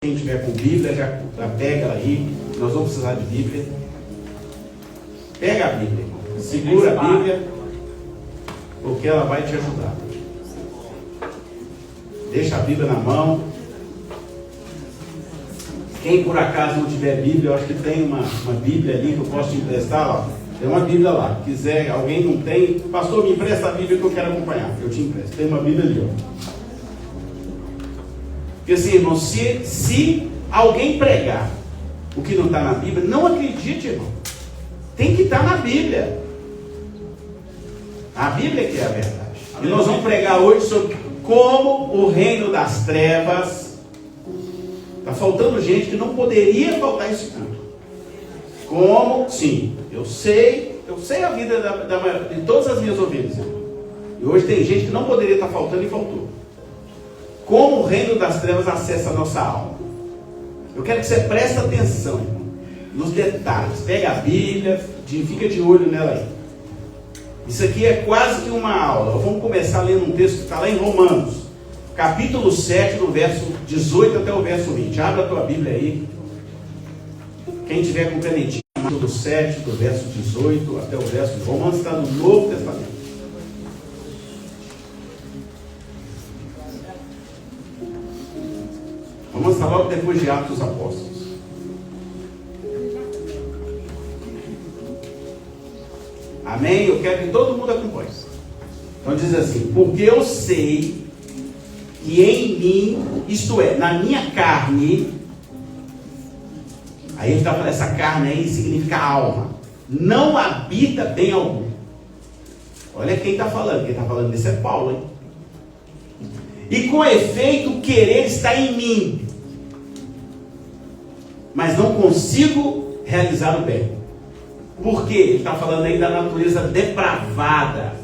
Quem tiver com Bíblia, já pega ela aí. Nós vamos precisar de Bíblia. Pega a Bíblia, irmão. Segura a Bíblia, porque ela vai te ajudar. Deixa a Bíblia na mão. Quem por acaso não tiver Bíblia, eu acho que tem uma Bíblia ali que eu posso te emprestar. Ó. Tem uma Bíblia lá. Se quiser, alguém não tem, pastor, me empresta a Bíblia que eu quero acompanhar. Eu te empresto. Tem uma Bíblia ali, ó. Porque assim, irmão, se alguém pregar o que não está na Bíblia, não acredite, irmão. Tem que estar na Bíblia. A Bíblia que é a verdade. E nós vamos pregar hoje sobre como o reino das trevas. Está faltando gente que não poderia faltar esse culto. Como? Sim, eu sei a vida de todas as minhas ovelhas, irmão. E hoje tem gente que não poderia estar faltando e faltou. Como o reino das trevas acessa a nossa alma. Eu quero que você preste atenção, irmão, nos detalhes. Pega a Bíblia, fica de olho nela aí. Isso aqui é quase que uma aula. Vamos começar lendo um texto que está lá em Romanos, capítulo 7, do verso 18 até o verso 20. Abra a tua Bíblia aí. Quem tiver com canetinha, capítulo 7, do verso 18 até o verso 20. Romanos está no Novo Testamento. Vamos falar logo depois de Atos dos Apóstolos. Amém? Eu quero que todo mundo acompanhe. Então diz assim: porque eu sei que em mim, isto é, na minha carne, aí ele está falando, essa carne aí significa alma, não habita bem algum. Olha quem está falando. Quem está falando isso é Paulo, hein? E com efeito o querer está em mim, mas não consigo realizar o bem. Por quê? Ele está falando aí da natureza depravada.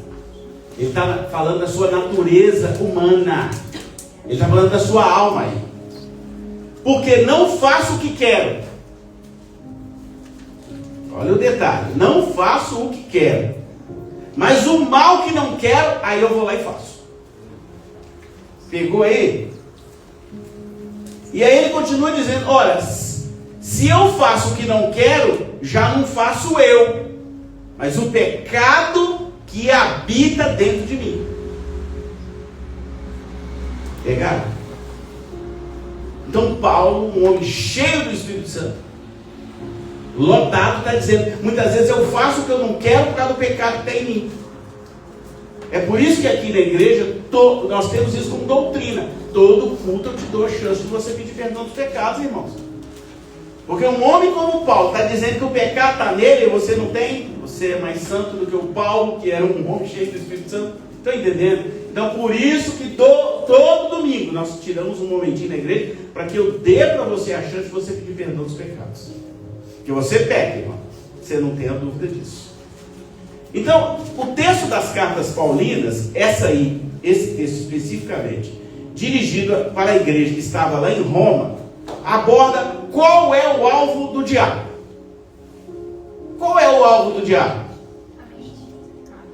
Ele está falando da sua natureza humana. Ele está falando da sua alma aí. Porque não faço o que quero. Olha o detalhe. Não faço o que quero. Mas o mal que não quero, aí eu vou lá e faço. Pegou aí? E aí ele continua dizendo: ora, se eu faço o que não quero, já não faço eu, mas o pecado que habita dentro de mim. Pegaram? Então Paulo, um homem cheio do Espírito Santo, lotado, está dizendo: muitas vezes eu faço o que eu não quero por causa do pecado que está em mim. É por isso que aqui na igreja nós temos isso como doutrina. Todo culto eu te dou a chance de você pedir perdão dos pecados, irmãos. Porque um homem como Paulo está dizendo que o pecado está nele e você não tem. Você é mais santo do que o Paulo, que era um homem cheio do Espírito Santo. Estão entendendo? Então por isso que todo domingo nós tiramos um momentinho na igreja para que eu dê para você a chance de você pedir perdão dos pecados. Que você peque, irmão. Você não tenha dúvida disso. Então, o texto das cartas paulinas, esse texto especificamente, dirigido para a igreja que estava lá em Roma, aborda qual é o alvo do diabo. Qual é o alvo do diabo?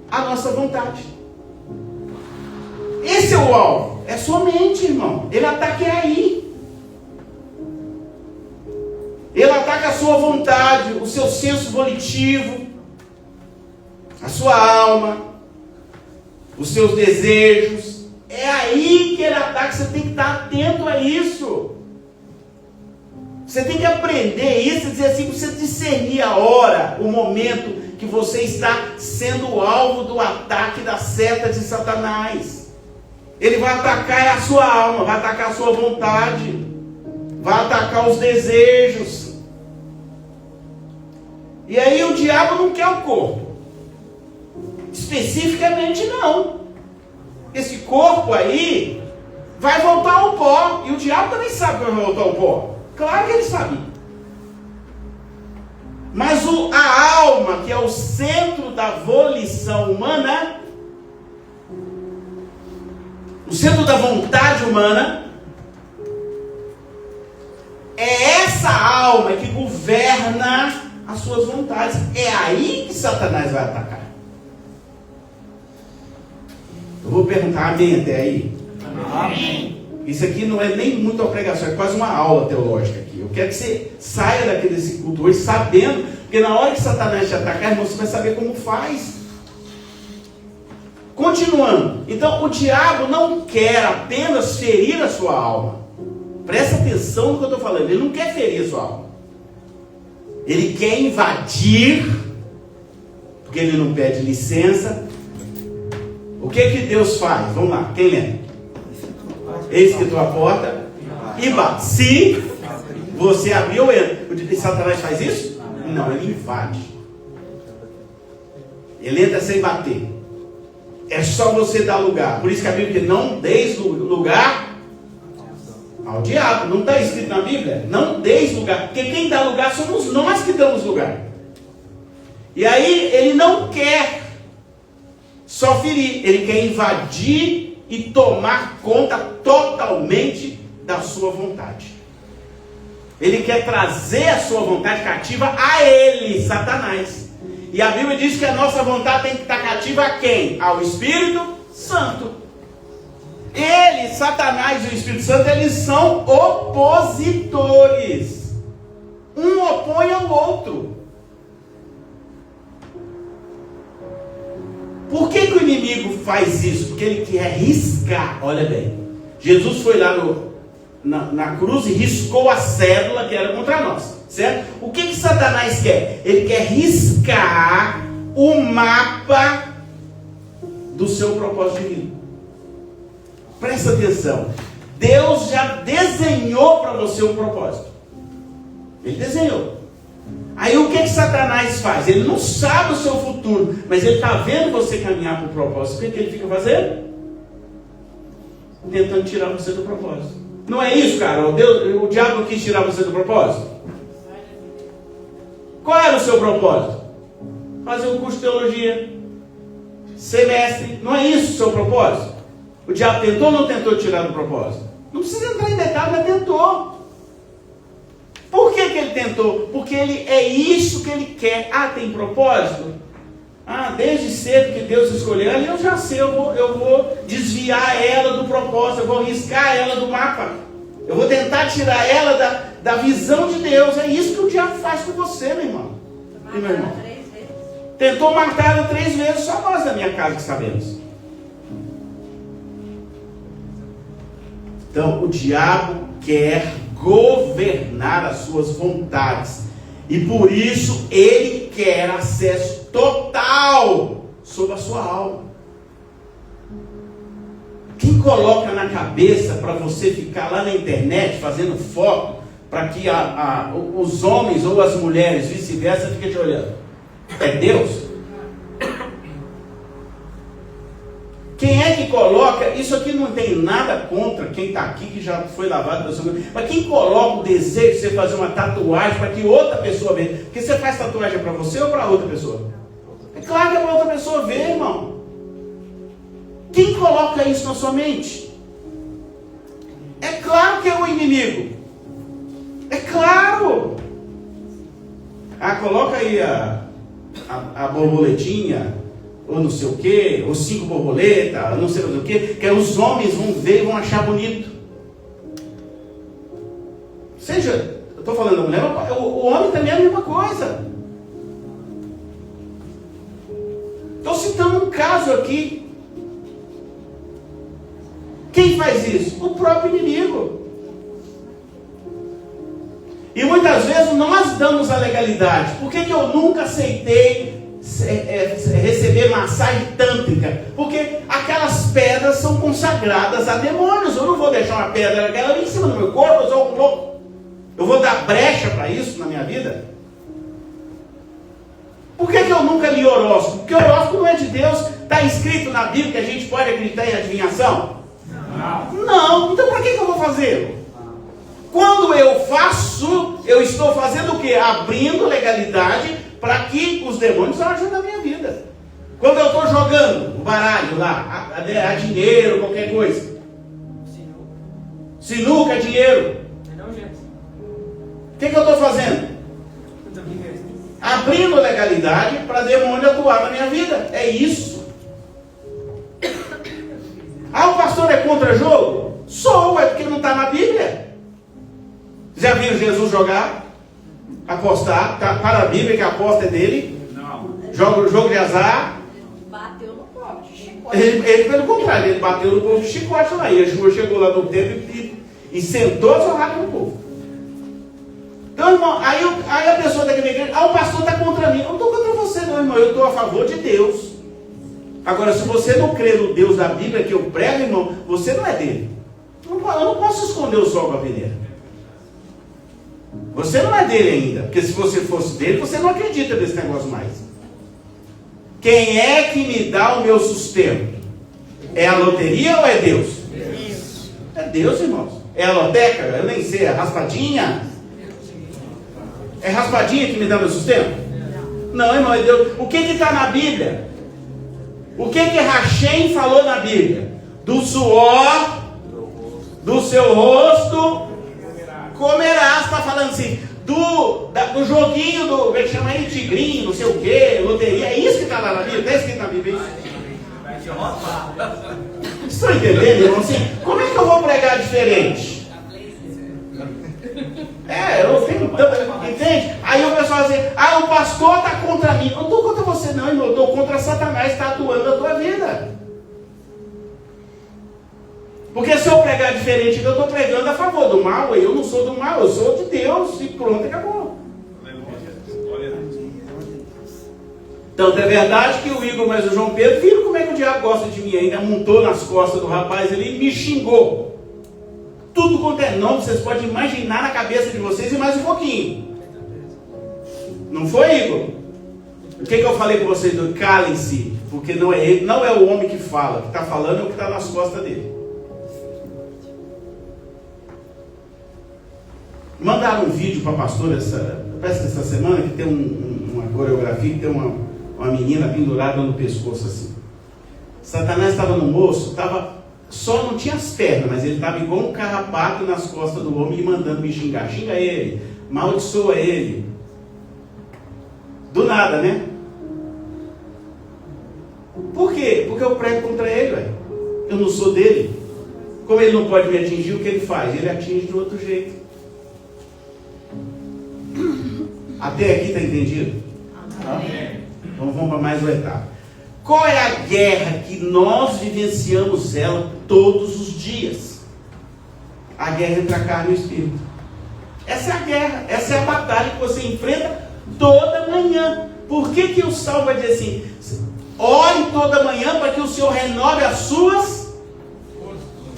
A nossa vontade. Esse é o alvo. É sua mente, irmão. Ele ataca aí. Ele ataca a sua vontade, o seu senso volitivo, a sua alma, os seus desejos. É aí que ele ataca. Você tem que estar atento a isso. Você tem que aprender isso e dizer assim, você discernir a hora, o momento que você está sendo alvo do ataque da seta de Satanás. Ele vai atacar a sua alma, vai atacar a sua vontade, vai atacar os desejos. E aí o diabo não quer o corpo. Especificamente não. Esse corpo aí vai voltar ao pó. E o diabo também sabe que vai voltar ao pó. Claro que ele sabe. Mas a alma, que é o centro da volição humana, o centro da vontade humana, é essa alma que governa as suas vontades. É aí que Satanás vai atacar. Eu vou perguntar amém até aí? Amém. Isso aqui não é nem muito uma pregação, é quase uma aula teológica aqui. Eu quero que você saia desse culto hoje sabendo, porque na hora que Satanás te atacar, irmão, você vai saber como faz. Continuando. Então, o diabo não quer apenas ferir a sua alma. Presta atenção no que eu estou falando. Ele não quer ferir a sua alma. Ele quer invadir, porque ele não pede licença. O que Deus faz? Vamos lá, quem lembra? Eis que estou à porta e bate. Se você abrir, eu entro. E Satanás faz isso? Não, ele invade. Ele entra sem bater. É só você dar lugar. Por isso que a Bíblia diz: não deis lugar ao diabo. Não está escrito na Bíblia? Não deis lugar. Porque quem dá lugar somos nós que damos lugar. E aí ele não quer só ferir. Ele quer invadir e tomar conta totalmente da sua vontade. Ele quer trazer a sua vontade cativa a ele, Satanás. E a Bíblia diz que a nossa vontade tem que estar cativa a quem? Ao Espírito Santo. Ele, Satanás e o Espírito Santo, eles são opositores. Um opõe ao outro. Por que o inimigo faz isso? Porque ele quer riscar. Olha bem, Jesus foi lá na cruz e riscou a cédula que era contra nós. Certo? O que Satanás quer? Ele quer riscar o mapa do seu propósito divino. Presta atenção. Deus já desenhou para você um propósito. Ele desenhou. Aí o que Satanás faz? Ele não sabe o seu futuro, mas ele está vendo você caminhar para o propósito. O que ele fica fazendo? Tentando tirar você do propósito. Não é isso, cara? O diabo quis tirar você do propósito? Qual era o seu propósito? Fazer um curso de teologia, semestre. Não é isso o seu propósito? O diabo tentou ou não tentou tirar do propósito? Não precisa entrar em detalhe, mas tentou. Por que ele tentou? Porque é isso que ele quer. Ah, tem propósito? Ah, desde cedo que Deus escolheu ela, eu já sei, eu vou desviar ela do propósito, eu vou riscar ela do mapa. Eu vou tentar tirar ela da visão de Deus. É isso que o diabo faz com você, meu irmão. E meu irmão? Tentou matar ela 3 vezes, só nós da minha casa que sabemos. Então, o diabo quer governar as suas vontades. E por isso, ele quer acesso total sobre a sua alma. Quem coloca na cabeça para você ficar lá na internet fazendo foto para que os homens ou as mulheres, vice-versa, fiquem te olhando? É Deus? Quem é que coloca? Isso aqui não tem nada contra quem está aqui que já foi lavado da sua mão. Mas quem coloca o desejo de você fazer uma tatuagem para que outra pessoa veja? Porque você faz tatuagem para você ou para outra pessoa? É claro que é para outra pessoa ver, irmão. Quem coloca isso na sua mente? É claro que é o inimigo. É claro. Ah, coloca aí a borboletinha, ou não sei o que, ou 5 borboletas, não sei o que, que os homens vão ver e vão achar bonito. Seja, eu estou falando da mulher, o homem também é a mesma coisa. Estou citando um caso aqui. Quem faz isso? O próprio inimigo. E muitas vezes nós damos a legalidade. Por que eu nunca aceitei receber massagem tântrica? Porque aquelas pedras são consagradas a demônios. Eu não vou deixar uma pedra daquela em cima do meu corpo, eu sou um louco. Eu vou dar brecha para isso na minha vida? Por que eu nunca li horóscopo? Porque horóscopo não é de Deus. Está escrito na Bíblia que a gente pode acreditar em adivinhação? Não. Então para que eu vou fazer? Quando eu faço, eu estou fazendo o quê? Abrindo legalidade para que os demônios ajudem na minha vida. Quando eu estou jogando o baralho lá, a dinheiro, qualquer coisa. Sinuca, dinheiro. O que eu estou fazendo? Abrindo legalidade para demônio atuar na minha vida. É isso. Ah, o pastor é contra jogo? Sou, é porque Já viram Jesus jogar? Apostar? Tá, para a Bíblia que a aposta é dele? Não. Jogo de azar? Bateu no povo de chicote. Ele pelo contrário, ele bateu no povo de chicote lá. E Yeshua chegou lá no templo e sentou a sorrada no povo. Então, irmão, aí a pessoa daquela igreja, o pastor está contra mim. Eu não estou contra você, não, irmão. Eu estou a favor de Deus. Agora, se você não crê no Deus da Bíblia que eu prego, irmão, você não é dele. Eu não posso esconder o sol com a peneira. Você não é dele ainda. Porque se você fosse dele, você não acredita nesse negócio mais. Quem é que me dá o meu sustento? É a loteria ou é Deus? É Deus, irmãos. É a loteca? Eu nem sei. É a raspadinha? É raspadinha que me dá meu sustento? Não, irmão, é Deus. O que está na Bíblia? O que Rachem falou na Bíblia? Do suor do seu rosto comerás. Está falando assim, do joguinho, como é que chama aí? Tigrinho, não sei o que, loteria. É isso que está lá na Bíblia? Está escrito na Bíblia isso? Vocês estão entendendo, irmão? Assim, como é que eu vou pregar diferente? Eu tenho tanta... Entende? Aí o pessoal diz, o pastor está contra mim. Eu não estou contra você não, irmão. Eu estou contra Satanás que está atuando na tua vida. Porque se eu pregar diferente, eu estou pregando a favor do mal. Eu não sou do mal, eu sou de Deus. E pronto, acabou. Tanto é verdade que o Igor, mas o João Pedro, viram como é que o diabo gosta de mim. Ainda montou nas costas do rapaz ali e me xingou. Tudo quanto é nome, vocês podem imaginar na cabeça de vocês e mais um pouquinho. Não foi, Igor? O que eu falei com vocês? Calem-se, porque não é ele, não é o homem que fala. O que está falando é o que está nas costas dele. Mandaram um vídeo para a pastora parece que essa semana, que tem uma coreografia, que tem uma menina pendurada no pescoço assim. Satanás estava no moço, só não tinha as pernas, mas ele estava igual um carrapato nas costas do homem e mandando me xingar. Xinga ele, maldiçoa ele. Do nada, né? Por quê? Porque eu prego contra ele, velho. Eu não sou dele. Como ele não pode me atingir, o que ele faz? Ele atinge de outro jeito. Até aqui está entendido? Amém. Então vamos para mais uma etapa. Qual é a guerra que nós vivenciamos ela todos os dias? A guerra entre a carne e o espírito. Essa é a guerra, essa é a batalha que você enfrenta toda manhã. Por que o Salmo vai dizer assim? Ore toda manhã para que o Senhor renove as suas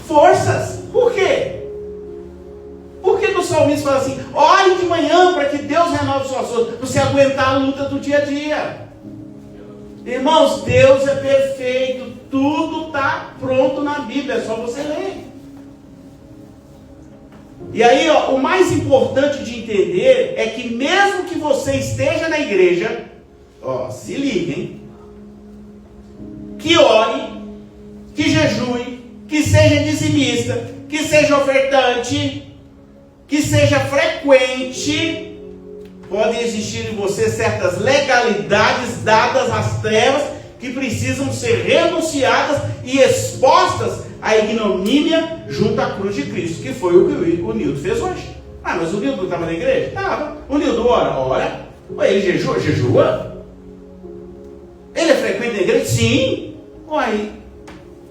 forças. Por quê? Por que o salmista fala assim? Ore de manhã para que Deus renove suas forças, para você aguentar a luta do dia a dia. Irmãos, Deus é perfeito, tudo está pronto na Bíblia, é só você ler. E aí, o mais importante de entender é que mesmo que você esteja na igreja, se liguem, que ore, que jejue, que seja dizimista, que seja ofertante, que seja frequente, podem existir em você certas legalidades dadas às trevas que precisam ser renunciadas e expostas à ignomínia junto à cruz de Cristo, que foi o que o Nildo fez hoje. Mas o Nildo estava na igreja? Estava. O Nildo ora. Ele jejua? Ele é frequente na igreja? Sim.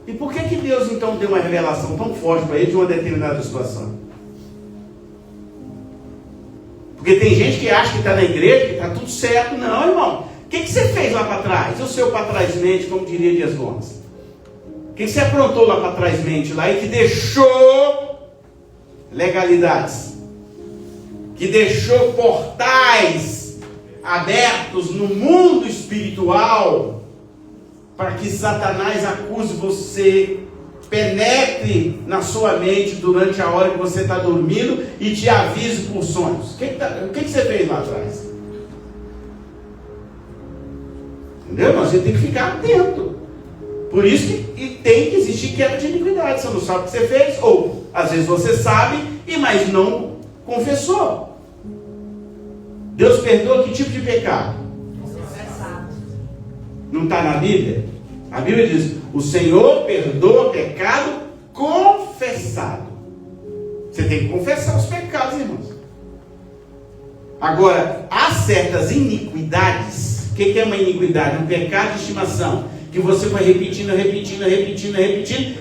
E por que Deus então deu uma revelação tão forte para ele de uma determinada situação? Porque tem gente que acha que está na igreja, que está tudo certo. Não, irmão. O que você fez lá para trás? O seu para trás mente, como diria Dias Gomes. O que você aprontou lá para trás mente lá e que deixou legalidades, que deixou portais abertos no mundo espiritual para que Satanás acuse você, penetre na sua mente durante a hora que você está dormindo e te avise por sonhos. O que você fez lá atrás? Entendeu? Mas você tem que ficar atento. Por isso que tem que existir quebra de iniquidade. Você não sabe o que você fez, ou às vezes você sabe, mas não confessou. Deus perdoa que tipo de pecado? Confessado. Não está na Bíblia? A Bíblia diz: o Senhor perdoa pecado confessado. Você tem que confessar os pecados, irmãos. Agora, há certas iniquidades. O que é uma iniquidade? Um pecado de estimação, que você vai repetindo,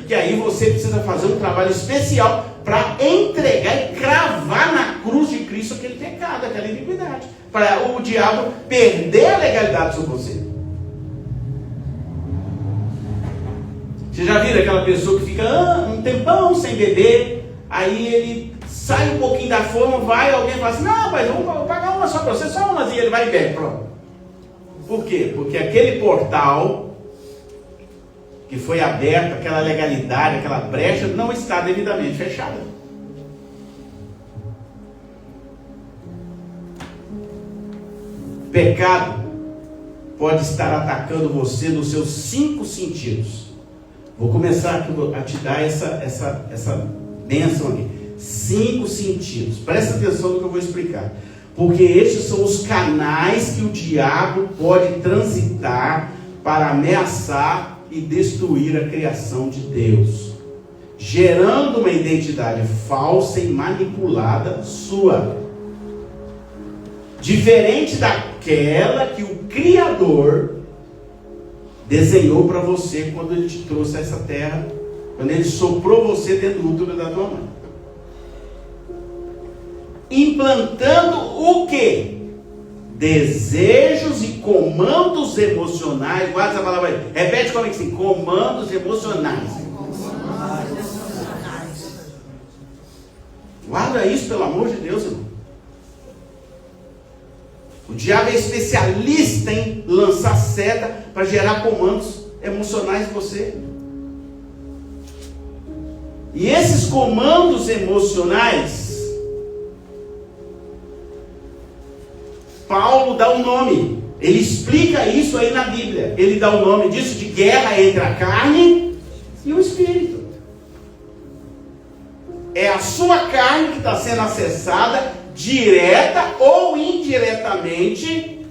que aí você precisa fazer um trabalho especial para entregar e cravar na cruz de Cristo aquele pecado, aquela iniquidade, para o diabo perder a legalidade sobre você. Você já viram aquela pessoa que fica um tempão sem beber, aí ele sai um pouquinho da forma, vai, alguém fala assim, não, mas vamos pagar uma só para você, só umas, e ele vai e bebe, pronto. Por quê? Porque aquele portal que foi aberto, aquela legalidade, aquela brecha, não está devidamente fechada. Pecado pode estar atacando você nos seus 5 sentidos. Vou começar aqui a te dar essa bênção aqui. 5 sentidos. Presta atenção no que eu vou explicar. Porque estes são os canais que o diabo pode transitar para ameaçar e destruir a criação de Deus, gerando uma identidade falsa e manipulada sua, diferente daquela que o Criador desenhou para você quando Ele te trouxe a essa terra, quando Ele soprou você dentro do útero da tua mãe, implantando o quê? Desejos e comandos emocionais. Guarda essa palavra aí. Repete como é que sim? Comandos emocionais. Guarda isso, pelo amor de Deus, irmão. O diabo é especialista em lançar seta para gerar comandos emocionais em você. E esses comandos emocionais, Paulo dá um nome. Ele explica isso aí na Bíblia. Ele dá o nome disso de guerra entre a carne e o espírito. É a sua carne que está sendo acessada, direta ou indiretamente,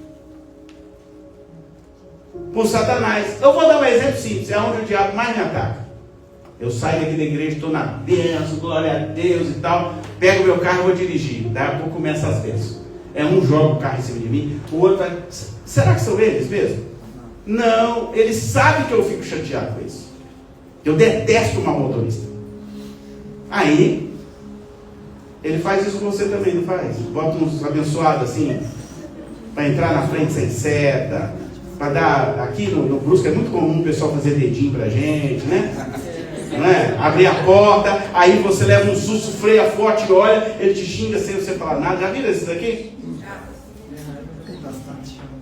por Satanás. Eu vou dar um exemplo simples. É onde o diabo mais me ataca. Eu saio daqui da igreja, estou na bênção, glória a Deus e tal. Pego o meu carro e vou dirigir. Daí a pouco começa as bênçãos. Um joga o carro em cima de mim, o outro vai... Será que são eles mesmo? Não, eles sabem que eu fico chateado com isso. Eu detesto uma motorista. Aí, ele faz isso com você também, não faz? Bota uns abençoados assim, para entrar na frente sem seta, para dar... Aqui no Brusque é muito comum o pessoal fazer dedinho pra gente, né? Não é? Abrir a porta, aí você leva um susto, freia forte, olha, ele te xinga sem você falar nada. Já viram esses aqui?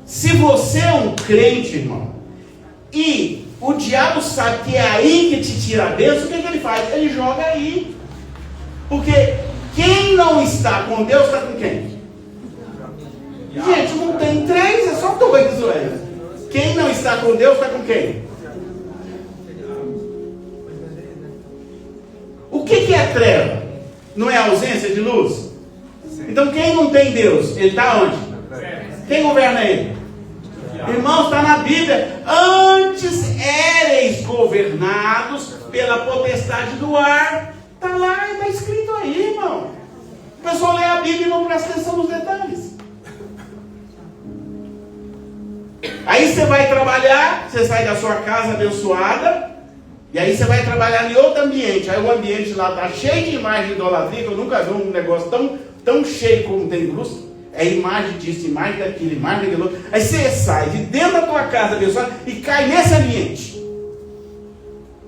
Se você é um crente, irmão, e o diabo sabe que é aí que te tira a bênção, o que ele faz? Ele joga aí. Porque quem não está com Deus, está com quem? Gente, não tem 3, é só 2, Zoé. Quem não está com Deus, está com quem? O que é treva? Não é ausência de luz? Então quem não tem Deus, ele está onde? Quem governa ele? Irmãos, está na Bíblia. Antes éreis governados pela potestade do ar. Está lá, está escrito aí, irmão. O pessoal lê a Bíblia e não presta atenção nos detalhes. Aí você vai trabalhar, você sai da sua casa abençoada, e aí você vai trabalhar em outro ambiente. Aí o ambiente lá está cheio de imagem de idolatria, que eu nunca vi um negócio tão cheio como tem em Brusque. É imagem disso, imagem daquilo, imagem daquilo outro. Aí você sai de dentro da tua casa abençoada e cai nesse ambiente.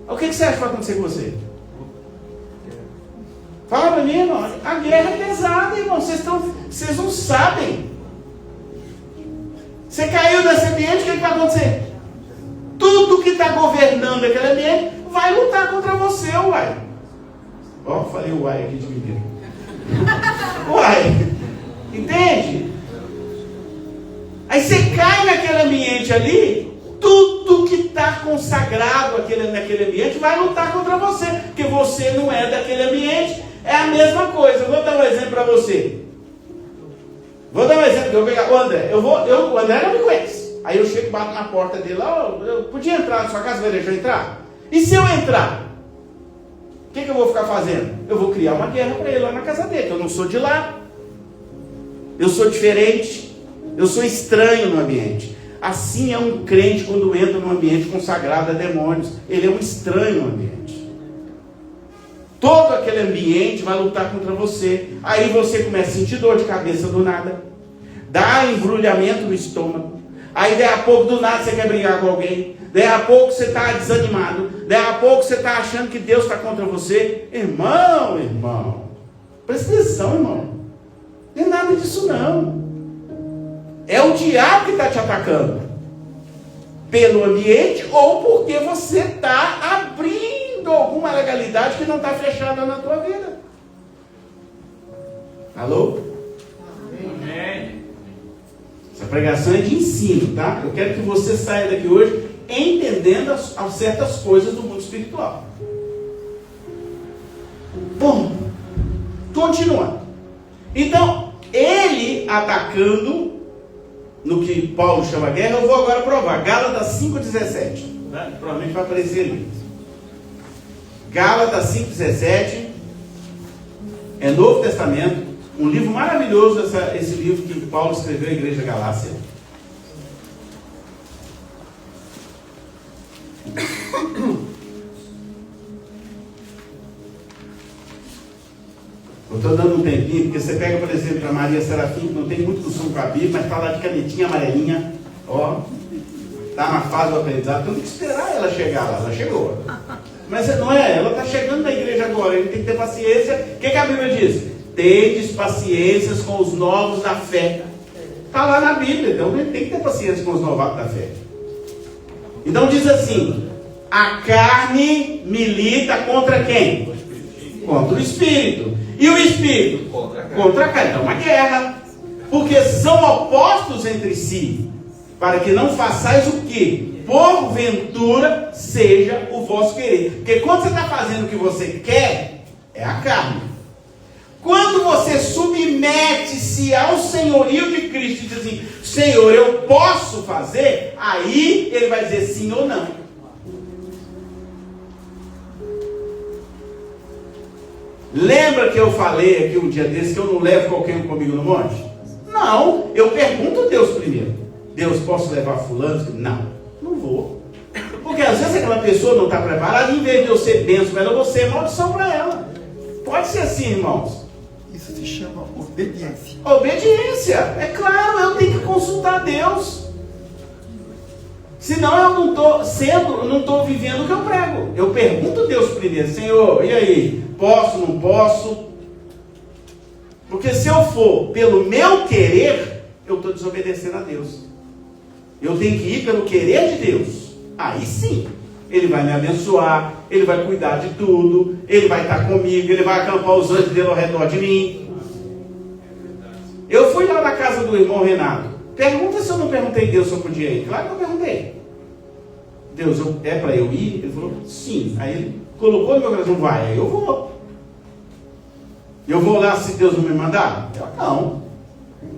O que você acha que vai acontecer com você? Fala para mim, irmão. A guerra é pesada, irmão. Vocês não sabem. Você caiu nesse ambiente, o que vai acontecer? Tudo que está governando aquele ambiente vai lutar contra você, uai. Ó, falei uai aqui de menino. Uai. Entende? Aí você cai naquele ambiente ali, tudo que está consagrado naquele ambiente vai lutar contra você, porque você não é daquele ambiente. É a mesma coisa. Eu vou dar um exemplo para você. Vou dar um exemplo. Eu vou pegar o André. O André não me conhece. Aí eu chego e bato na porta dele. Eu podia entrar na sua casa, vai deixar eu entrar? E se eu entrar? O que eu vou ficar fazendo? Eu vou criar uma guerra para ele lá na casa dele, que eu não sou de lá. eu sou diferente, eu sou estranho no ambiente. Assim é um crente quando entra num ambiente consagrado a demônios. Ele é um estranho no ambiente. Todo aquele ambiente vai lutar contra você. Aí você começa a sentir dor de cabeça do nada. Dá embrulhamento no estômago. Aí daí a pouco do nada você quer brigar com alguém. Daí a pouco você está desanimado. Daí a pouco você está achando que Deus está contra você. Irmão, presta atenção, irmão. Não é nada disso não. É o diabo que está te atacando. Pelo ambiente ou porque você está abrindo alguma legalidade que não está fechada na tua vida. Alô? Amém. Essa pregação é de ensino, tá? Eu quero que você saia daqui hoje entendendo as certas coisas do mundo espiritual. Bom, continuando. Então, ele atacando no que Paulo chama guerra, eu vou agora provar. Gálatas 5,17. Tá? Provavelmente vai aparecer ali. Gálatas 5,17. É Novo Testamento. Um livro maravilhoso, esse livro que Paulo escreveu à igreja da Galácia. Eu estou dando um tempinho, porque você pega, por exemplo, a Maria Serafim, que não tem muito costume com a Bíblia, mas está lá de canetinha amarelinha, ó, está na fase do aprendizado, tem que esperar ela chegar lá, ela chegou. Mas não é, ela está chegando na igreja agora, ele tem que ter paciência. O que a Bíblia diz? Tendes paciências com os novos da fé. Está lá na Bíblia, então ele tem que ter paciência com os novatos da fé. Então diz assim, a carne milita contra quem? Contra o Espírito. E o Espírito? Contra a carne. Então, uma guerra. Porque são opostos entre si. Para que não façais o que? Porventura seja o vosso querer. Porque quando você está fazendo o que você quer, é a carne. Quando você submete-se ao senhorio de Cristo e diz assim, Senhor, eu posso fazer, aí ele vai dizer sim ou não. Lembra que eu falei aqui um dia desse que eu não levo qualquer um comigo no monte? Não, eu pergunto a Deus primeiro. Deus, posso levar fulano? Não, não vou. Porque às vezes aquela pessoa não está preparada, em vez de eu ser bênção para ela, eu vou ser maldição para ela. Pode ser assim, irmãos. Isso se chama obediência. Obediência, é claro, eu tenho que consultar Deus. Senão eu não estou vivendo o que eu prego. Eu pergunto a Deus primeiro, Senhor, e aí? Posso, não posso? Porque se eu for pelo meu querer, eu estou desobedecendo a Deus. Eu tenho que ir pelo querer de Deus. Aí sim, Ele vai me abençoar, Ele vai cuidar de tudo, Ele vai estar comigo, Ele vai acampar os anjos dele ao redor de mim. Eu fui lá na casa do irmão Renato. Pergunta se eu não perguntei a Deus se eu podia ir. Claro que eu perguntei. Deus, é para eu ir? Ele falou, sim. Aí ele colocou no meu coração, vai, aí eu vou. Eu vou lá se Deus não me mandar? Eu, não.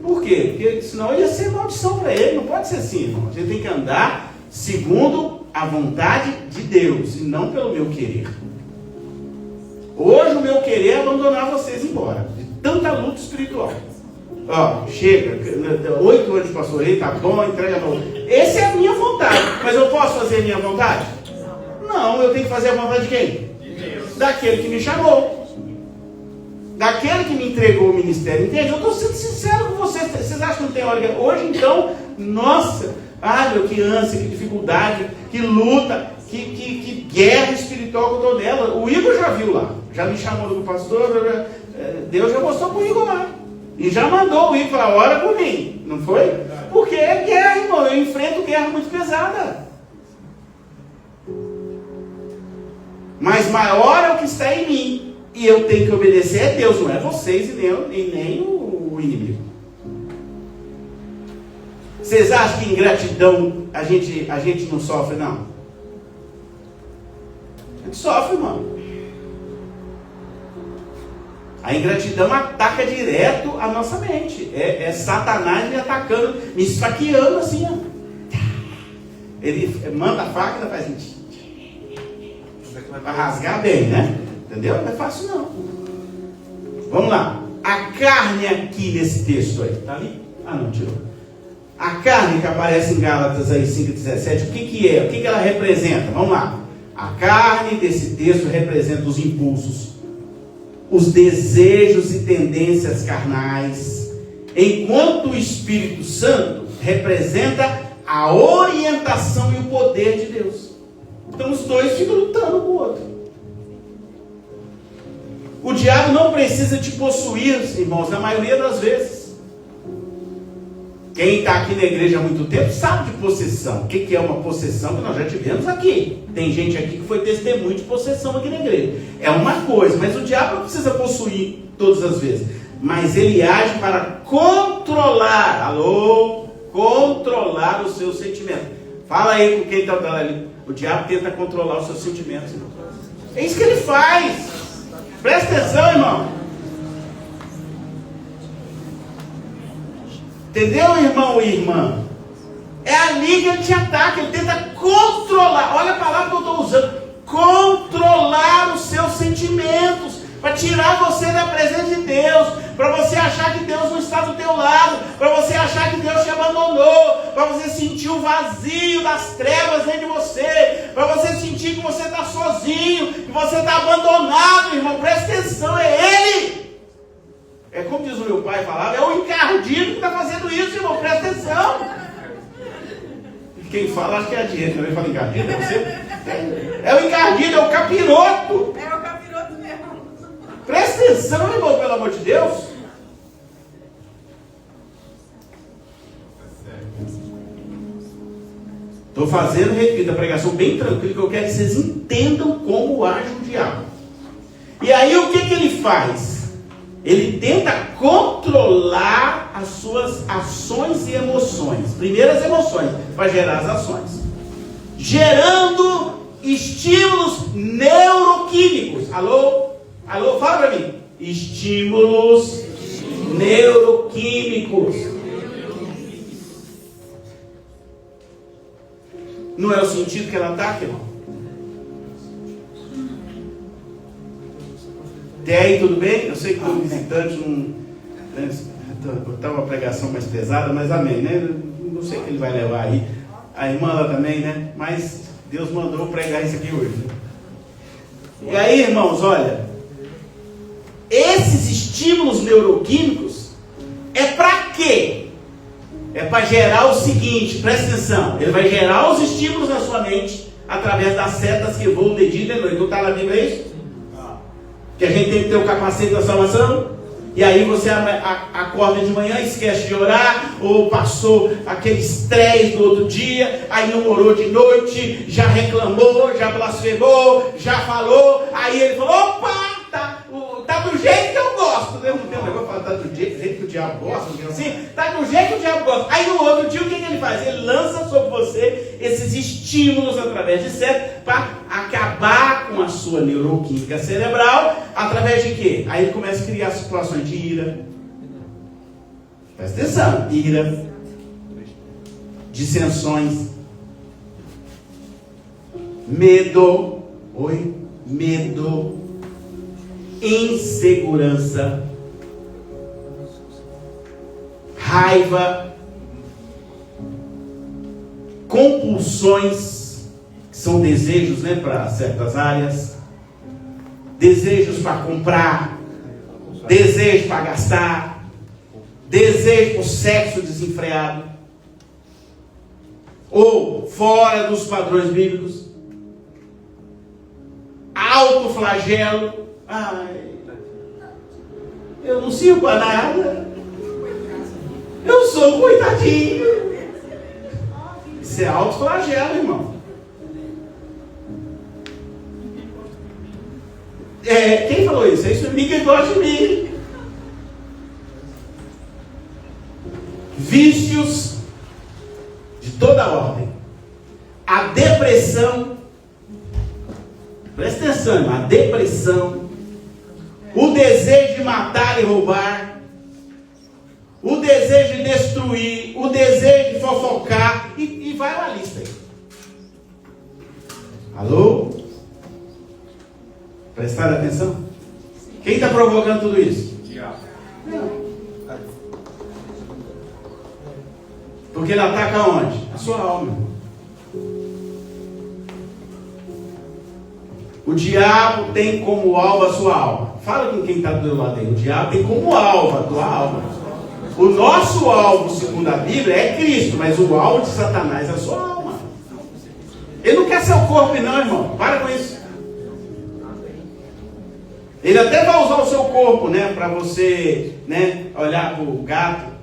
Por quê? Porque senão ia ser maldição para ele. Não pode ser assim, irmão. Você tem que andar segundo a vontade de Deus e não pelo meu querer. Hoje o meu querer é abandonar vocês embora. De tanta luta espiritual. Ó, chega, 8 anos passou aí, tá bom, entrega a outra. Essa é a minha vontade. Mas eu posso fazer a minha vontade? Não, eu tenho que fazer a vontade de quem? De Deus. Daquele que me chamou. Daquele que me entregou o ministério. Entende? Eu estou sendo sincero com vocês. Vocês acham que não tem hora? Hoje então, nossa, meu, que ânsia, que dificuldade, que luta, que guerra espiritual que eu estou nela. O Igor já viu lá, já me chamou do pastor, Deus já mostrou para o Igor lá. E já mandou o Igor falar, ora por mim, não foi? Porque é guerra, irmão, eu enfrento guerra muito pesada. Mas maior é o que está em mim, e eu tenho que obedecer a Deus, não é vocês e nem o inimigo. Vocês acham que ingratidão a gente não sofre, não? A gente sofre, irmão. A ingratidão ataca direto a nossa mente. É Satanás me atacando, me esfaqueando assim, ó. Ele manda a faca e ainda faz assim. Para rasgar bem, né? Entendeu? Não é fácil não. Vamos lá. a carne aqui nesse texto aí, tá ali? Ah, não, tirou. A carne que aparece em Gálatas aí 5,17, o que é? O que ela representa? Vamos lá. A carne desse texto representa os impulsos, os desejos e tendências carnais, enquanto o Espírito Santo representa a orientação e o poder de Deus. Então os dois ficam lutando um com o outro. O diabo não precisa te possuir, irmãos, na maioria das vezes. Quem está aqui na igreja há muito tempo sabe de possessão. O que é uma possessão que nós já tivemos aqui? Tem gente aqui que foi testemunho de possessão aqui na igreja. É uma coisa, mas o diabo não precisa possuir todas as vezes. Mas ele age para controlar, controlar os seus sentimentos. Fala aí com quem está ali. O diabo tenta controlar os seus sentimentos, irmão. É isso que ele faz. Presta atenção, irmão. Entendeu, irmão e irmã? É ali que ele te ataca. Ele tenta controlar. Olha a palavra que eu estou usando. Controlar os seus sentimentos. Para tirar você da presença de Deus. Para você achar que Deus não está do teu lado. Para você achar que Deus te abandonou. Para você sentir o vazio das trevas dentro de você. Para você sentir que você está sozinho. Que você está abandonado, irmão. Presta atenção, é Ele. É como diz o meu pai falava, é o encardido que está fazendo isso, irmão. Presta atenção. Quem fala, acho que é a dieta. Ele fala encardido, é você? É o encardido, é o capiroto. É o capiroto mesmo. Presta atenção, irmão, pelo amor de Deus. Estou fazendo, repito, a pregação bem tranquila, que eu quero que vocês entendam como age o diabo. E aí o que ele faz? Ele tenta controlar as suas ações e emoções. Primeiro as emoções, para gerar as ações. Gerando estímulos neuroquímicos. Alô? Alô, fala para mim. Estímulos neuroquímicos. Não é o sentido que ela ataca, irmão? Até aí tudo bem? Eu sei que o visitante não está uma pregação mais pesada, mas amém, né? Não sei o que ele vai levar aí. A irmã lá também, né? Mas Deus mandou pregar isso aqui hoje. E aí, irmãos, olha, esses estímulos neuroquímicos é para quê? É para gerar o seguinte, presta atenção, ele vai gerar os estímulos na sua mente através das setas que voam de dia e de noite. Não está na Bíblia isso? Que a gente tem que ter o capacete da salvação, e aí você acorda de manhã, esquece de orar, ou passou aquele estresse do outro dia, aí não orou de noite, já reclamou, já blasfemou, já falou, aí ele falou, opa, tá do jeito que eu gosto, né? Não tem um negócio para tá do jeito que o diabo gosta, não tem assim? Tá do jeito que o diabo gosta. Aí no outro dia o que ele faz? Ele lança sobre você esses estímulos através de setas para acabar com a sua neuroquímica cerebral, através de quê? Aí ele começa a criar situações de ira. Presta atenção, ira, dissensões, medo, insegurança, raiva, compulsões, que são desejos, né, para certas áreas, desejos para comprar, desejo para gastar, desejo por sexo desenfreado, ou fora dos padrões bíblicos, autoflagelo. Ai, eu não sirvo para nada, eu sou um coitadinho. Isso é autoflagelo, irmão. Quem falou isso? Isso ninguém gosta de mim. Vícios de toda ordem. A depressão. Presta atenção, irmão. A depressão. O desejo de matar e roubar. O desejo de destruir. O desejo de fofocar. E vai uma lista aí. Alô? Prestaram atenção? Quem está provocando tudo isso? Porque ele ataca onde? A sua alma. O diabo tem como alvo a sua alma. Fala com quem está do seu lado aí. O diabo tem como alvo a tua alma. O nosso alvo, segundo a Bíblia, é Cristo, mas o alvo de Satanás é a sua alma. Ele não quer seu corpo não, irmão. Para com isso. Ele até vai usar o seu corpo, né, para você, né, olhar para o gato,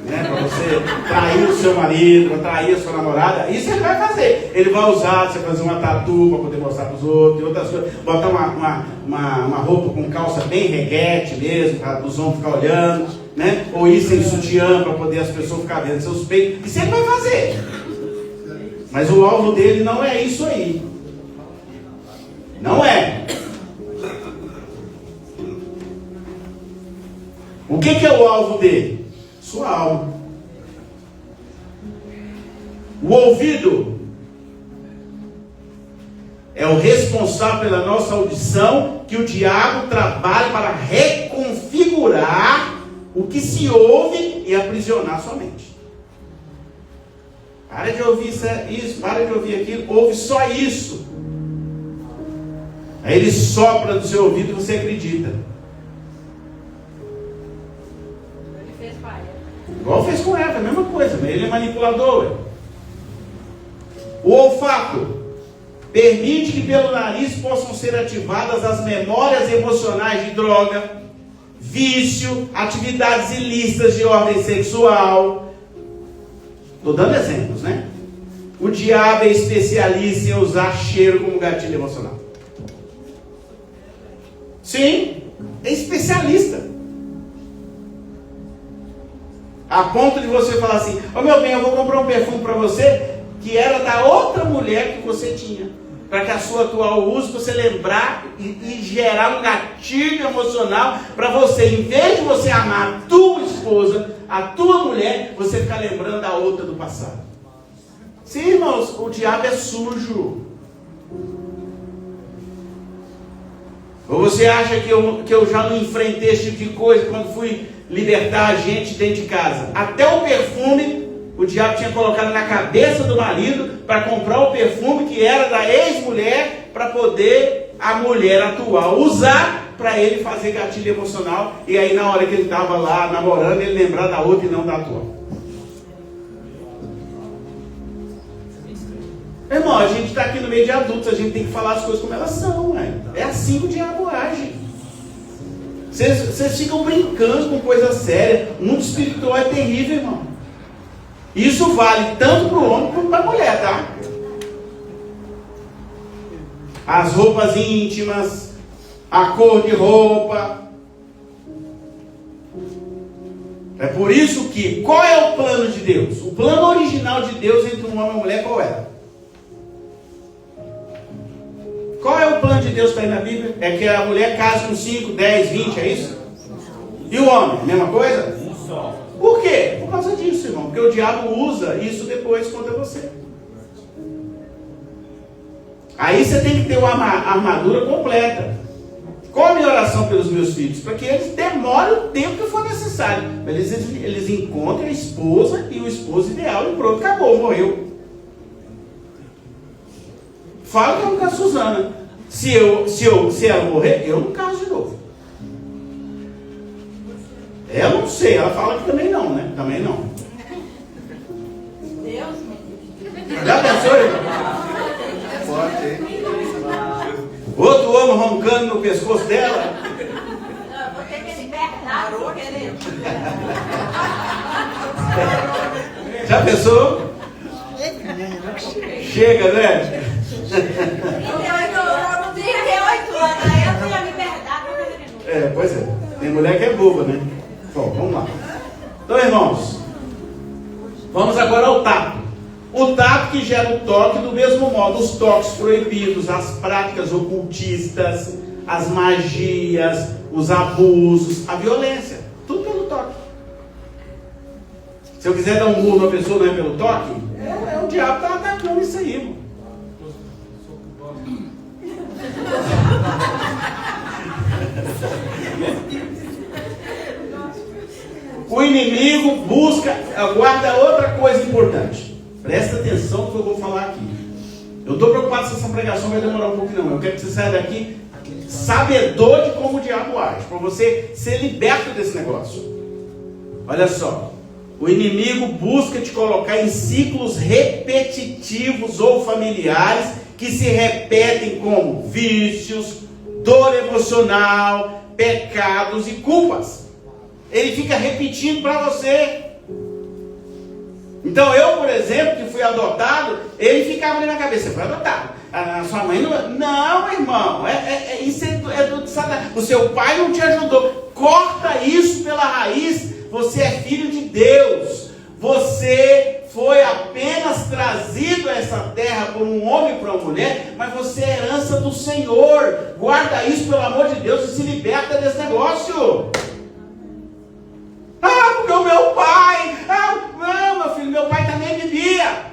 né, para você trair o seu marido, para trair a sua namorada. Isso ele vai fazer. Ele vai usar, você fazer uma tatu para poder mostrar para os outros, e outras coisas. Botar uma roupa com calça bem reguete mesmo, para os homens ficarem olhando, né? Ou ir sem sutiã para poder as pessoas ficarem vendo seus peitos. Isso ele vai fazer. Mas o alvo dele não é isso aí. Não é. O que é o alvo dele? Sua alma. O ouvido é o responsável pela nossa audição, que o diabo trabalha para reconfigurar o que se ouve e aprisionar sua mente. Para de ouvir isso, para de ouvir aquilo, ouve só isso. Aí ele sopra no seu ouvido e você acredita. Ele fez com Eva. Igual fez com Eva, a mesma coisa, mas ele é manipulador. Ué. O olfato permite que pelo nariz possam ser ativadas as memórias emocionais de droga, vício, atividades ilícitas de ordem sexual. Estou dando exemplos, né? O diabo é especialista em usar cheiro como gatilho emocional. Sim, é especialista. A ponto de você falar assim: ô meu bem, eu vou comprar um perfume para você que era da outra mulher que você tinha, para que a sua atual use, você lembrar e gerar um gatilho emocional para você, em vez de você amar a tua esposa, a tua mulher, você ficar lembrando da outra do passado. Sim, irmãos, o diabo é sujo. Ou você acha que eu já não enfrentei esse tipo de coisa quando fui libertar a gente dentro de casa? Até o perfume o diabo tinha colocado na cabeça do marido para comprar o perfume que era da ex-mulher, para poder a mulher atual usar para ele fazer gatilho emocional. E aí na hora que ele estava lá namorando, ele lembrar da outra e não da atual. Irmão, a gente está aqui no meio de adultos, a gente tem que falar as coisas como elas são, né? É assim que o diabo age. Vocês ficam brincando com coisa séria. O mundo espiritual é terrível, irmão. Isso vale tanto para o homem como para a mulher, tá? As roupas íntimas, a cor de roupa. É por isso que, qual é o plano de Deus? O plano original de Deus entre um homem e uma mulher, qual era? Qual é o plano de Deus que está aí na Bíblia? É que a mulher case com 5, 10, 20, é isso? E o homem, mesma coisa? Um só. Por quê? Por causa disso, irmão. Porque o diabo usa isso depois contra você. Aí você tem que ter uma armadura completa. Qual a minha oração pelos meus filhos? Para que eles demorem o tempo que for necessário. Eles encontrem a esposa e o esposo ideal e pronto, acabou, morreu. Fala como com a Suzana. Se ela morrer, eu não caso de novo. Ela não sei, ela fala que também não, né? Também não. Deus, Já pensou, irmão? Outro homem roncando no pescoço dela. não, eu vou ter que libertar, vou querer. Já pensou? Chega, né? 38 anos, aí eu tenho a liberdade para fazer de novo. Pois é. Tem mulher que é boba, né? Bom, vamos lá. Então, irmãos, vamos agora ao tato. O tato que gera o toque do mesmo modo. Os toques proibidos, as práticas ocultistas, as magias, os abusos, a violência. Tudo pelo toque. Se eu quiser dar um murro na pessoa, não é pelo toque? O diabo está atacando isso aí, irmão. O inimigo busca, guarda outra coisa importante. Presta atenção no que eu vou falar aqui. Eu estou preocupado se essa pregação vai demorar um pouquinho, não. Eu quero que você saia daqui sabedor de como o diabo age, para você ser liberto desse negócio. Olha só. O inimigo busca te colocar em ciclos repetitivos ou familiares que se repetem como vícios, dor emocional, pecados e culpas. Ele fica repetindo para você. Então eu, por exemplo, que fui adotado, ele ficava ali na cabeça: você foi adotado. A sua mãe não... Não, irmão, isso é do Satanás. O seu pai não te ajudou. Corta isso pela raiz. Você é filho de Deus. Você foi apenas trazido a essa terra por um homem e por uma mulher, mas você é herança do Senhor. Guarda isso, pelo amor de Deus, e se liberta desse negócio. Porque o meu pai... não, meu filho, meu pai também bebia.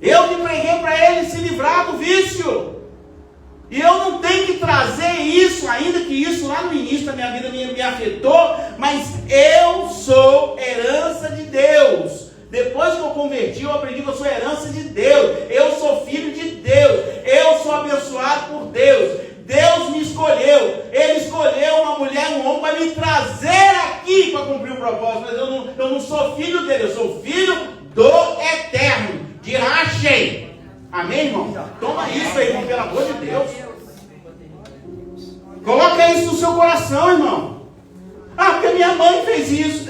Eu que preguei para ele se livrar do vício. E eu não tenho que trazer isso, ainda que isso lá no início da minha vida me afetou, mas eu sou herança de Deus. Depois que eu converti, eu aprendi que eu sou herança de Deus. Eu sou filho de Deus. Eu sou abençoado por Deus. Deus me escolheu. Ele escolheu uma mulher e um homem para me trazer aqui para cumprir o propósito. Mas eu não sou filho dele, eu sou filho do Eterno, de Rachei. Amém, irmão? Toma isso aí, irmão, pelo amor de Deus. Coloca isso no seu coração, irmão. Porque minha mãe fez isso.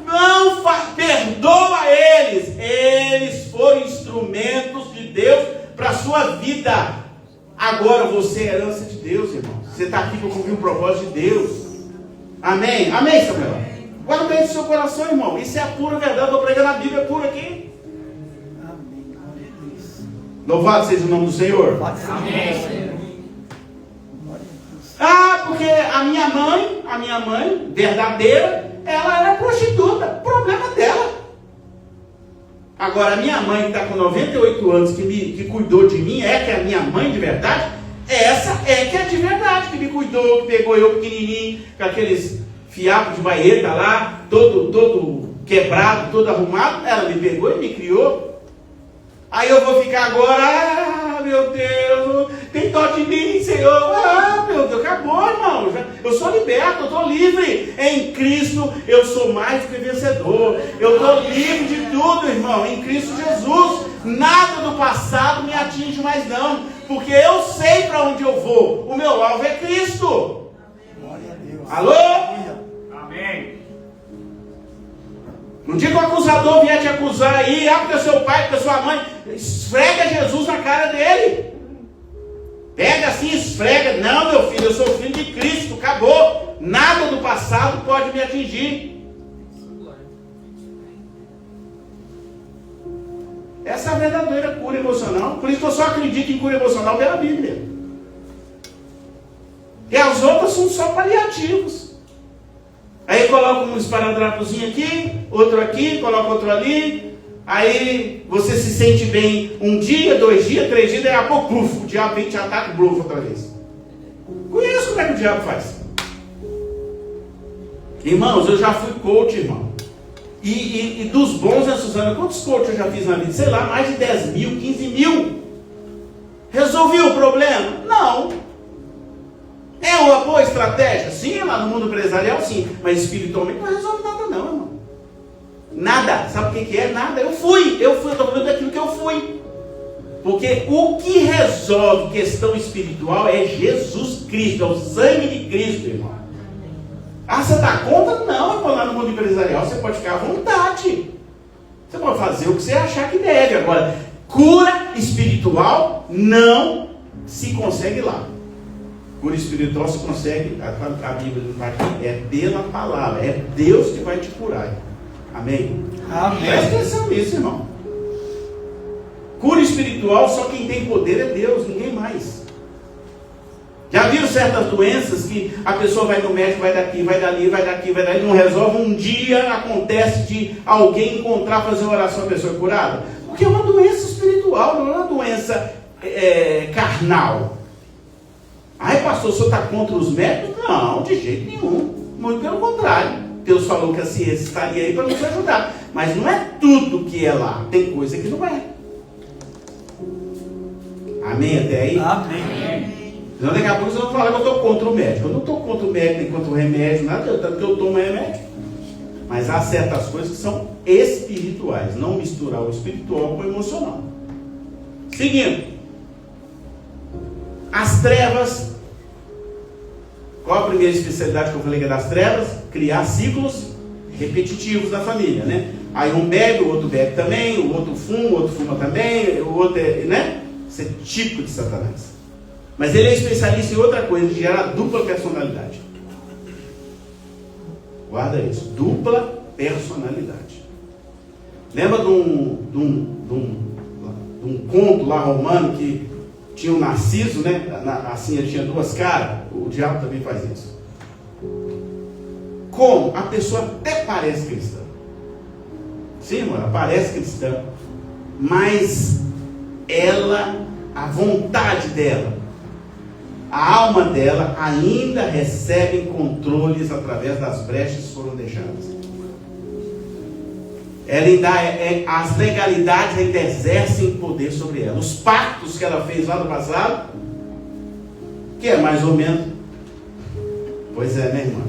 Não, perdoa eles. Eles foram instrumentos de Deus para a sua vida. Agora você é herança de Deus, irmão. Você está aqui para cumprir o propósito de Deus. Amém? Amém, Samuel? Guarda isso no seu coração, irmão. Isso é a pura verdade. Estou pregando a Bíblia pura aqui. Louvado seja o nome do Senhor. Amém. Porque a minha mãe verdadeira, ela era prostituta. Problema dela. Agora, a minha mãe que está com 98 anos, que cuidou de mim, que é a minha mãe de verdade, essa é que é de verdade, que me cuidou, que pegou eu pequenininho, com aqueles fiapos de baeta lá, todo quebrado, todo arrumado. Ela me pegou e me criou. Aí eu vou ficar agora, meu Deus, tem dó de mim, Senhor. Meu Deus, acabou, irmão. Eu sou liberto, eu estou livre. Em Cristo eu sou mais do que vencedor. Eu estou livre de tudo, irmão, em Cristo Jesus. Nada do passado me atinge mais não, porque eu sei para onde eu vou. O meu alvo é Cristo. Glória a Deus. Alô? Amém. No dia que o acusador vier te acusar aí, porque é seu pai, porque é sua mãe, esfrega Jesus na cara dele. Pega assim, esfrega. Não, meu filho, eu sou filho de Cristo, acabou. Nada do passado pode me atingir. Essa é a verdadeira cura emocional. Por isso que eu só acredito em cura emocional pela Bíblia. E as outras são só paliativos. Aí coloca um esparadrapozinho aqui, outro aqui, coloca outro ali. Aí você se sente bem um dia, 2 dias, 3 dias, daí a pouco, o diabo vem e te ataca, outra vez. Conheço como é que o diabo faz. Irmãos, eu já fui coach, irmão. E dos bons, né, Suzana? Quantos coaches eu já fiz na vida? Sei lá, mais de 10 mil, 15 mil. Resolvi o problema? Não. É uma boa estratégia? Sim, lá no mundo empresarial, sim. Mas espiritualmente não resolve nada não, irmão. Nada. Sabe o que é? Nada. Eu fui, eu estou falando daquilo que eu fui. Porque o que resolve questão espiritual é Jesus Cristo, é o sangue de Cristo, irmão. Você dá conta? Não, irmão, lá no mundo empresarial você pode ficar à vontade. Você pode fazer o que você achar que deve. Agora, cura espiritual não se consegue lá. Cura espiritual se consegue, a Bíblia está aqui, é pela palavra, é Deus que vai te curar. Amém? Amém. Presta atenção nisso, irmão. Cura espiritual, só quem tem poder é Deus, ninguém mais. Já viram certas doenças que a pessoa vai no médico, vai daqui, vai dali, vai daqui, vai dali, não resolve, um dia acontece de alguém encontrar, fazer uma oração, a pessoa é curada? Porque é uma doença espiritual, não é uma doença carnal. Pastor, o senhor está contra os médicos? Não, de jeito nenhum. Muito pelo contrário. Deus falou que a ciência estaria aí para nos ajudar. Mas não é tudo que é lá. Tem coisa que não é. Amém até aí? Amém. Então daqui a pouco vocês vão falar que eu estou contra o médico. Eu não estou contra o médico, nem contra o remédio, nada, tanto que eu tomo remédio. Mas há certas coisas que são espirituais. Não misturar o espiritual com o emocional. Seguindo. As trevas. Qual a primeira especialidade que eu falei que é das trevas? Criar ciclos repetitivos da família, né? Aí um bebe, o outro bebe também, o outro fuma também, o outro é, né? Isso é típico de Satanás. Mas ele é especialista em outra coisa, de gerar dupla personalidade. Guarda isso, dupla personalidade. Lembra de um conto lá romano que tinha um Narciso, né? Assim, ele tinha duas caras. O diabo também faz isso. Como a pessoa até parece cristã. Sim, irmão, ela parece cristã, mas ela, a vontade dela, a alma dela ainda recebe controles através das brechas que foram deixadas. Ela ainda as legalidades ainda exercem poder sobre ela. Os pactos que ela fez lá no passado, que é mais ou menos, pois é, né, irmã?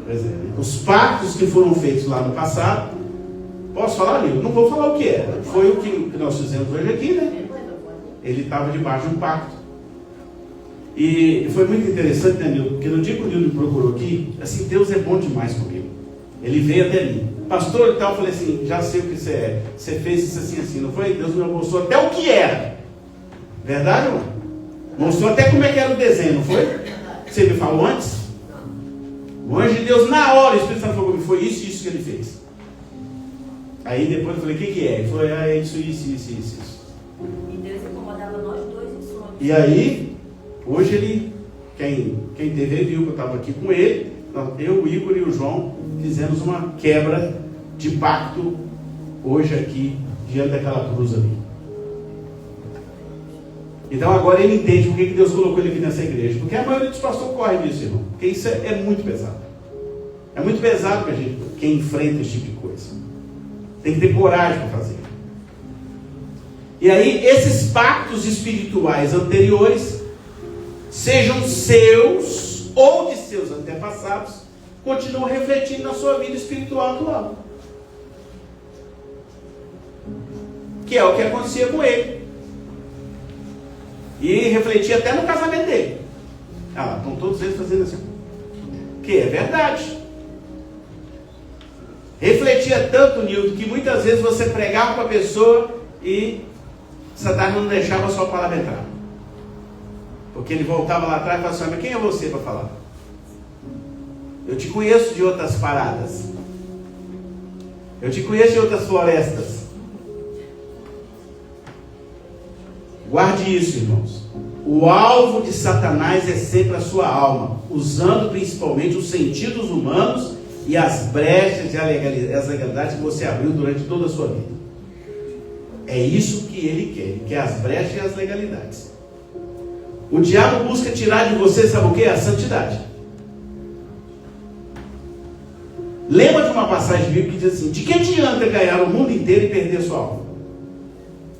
Pois é, né? Os pactos que foram feitos lá no passado, posso falar, Nilton? Não vou falar o que era. Foi o que nós fizemos hoje aqui, né? Ele estava debaixo de um pacto. E foi muito interessante, né, Nilton? Porque no dia que o Nilton me procurou aqui, assim, Deus é bom demais comigo. Ele veio até mim. Pastor e tal, eu falei assim, já sei o que você é. Você fez isso assim, assim, não foi? Deus me mostrou até o que era. Verdade, irmão? Mostrou até como é que era o desenho, não foi? Você me falou antes? O anjo de Deus, na hora, o Espírito Santo falou comigo, foi isso que ele fez. Aí depois eu falei, o que é? Ele falou, é isso. E Deus incomodava nós dois em sonhos. E aí, hoje ele, quem teve viu que eu estava aqui com ele, eu, o Igor e o João, fizemos uma quebra de pacto hoje aqui, diante daquela cruz ali. Então agora ele entende por que Deus colocou ele aqui nessa igreja. Porque a maioria dos pastores corre nisso, irmão. Porque isso é muito pesado. É muito pesado para quem enfrenta esse tipo de coisa. Tem que ter coragem para fazer. E aí, esses pactos espirituais anteriores, sejam seus ou de seus antepassados, continuam refletindo na sua vida espiritual atual. Que é o que acontecia com ele. E refletia até no casamento dele. Ah lá, estão todos eles fazendo assim. Que é verdade. Refletia tanto, Nilton, que muitas vezes você pregava para a pessoa e Satanás não deixava a sua palavra entrar. Porque ele voltava lá atrás e falava assim, mas quem é você para falar? Eu te conheço de outras paradas. Eu te conheço de outras florestas. Guarde isso, irmãos. O alvo de Satanás é sempre a sua alma, usando principalmente os sentidos humanos e as brechas e as legalidades que você abriu durante toda a sua vida. É isso que ele quer as brechas e as legalidades. O diabo busca tirar de você, sabe o que? A santidade. Lembra de uma passagem bíblica que diz assim, de que adianta ganhar o mundo inteiro e perder a sua alma?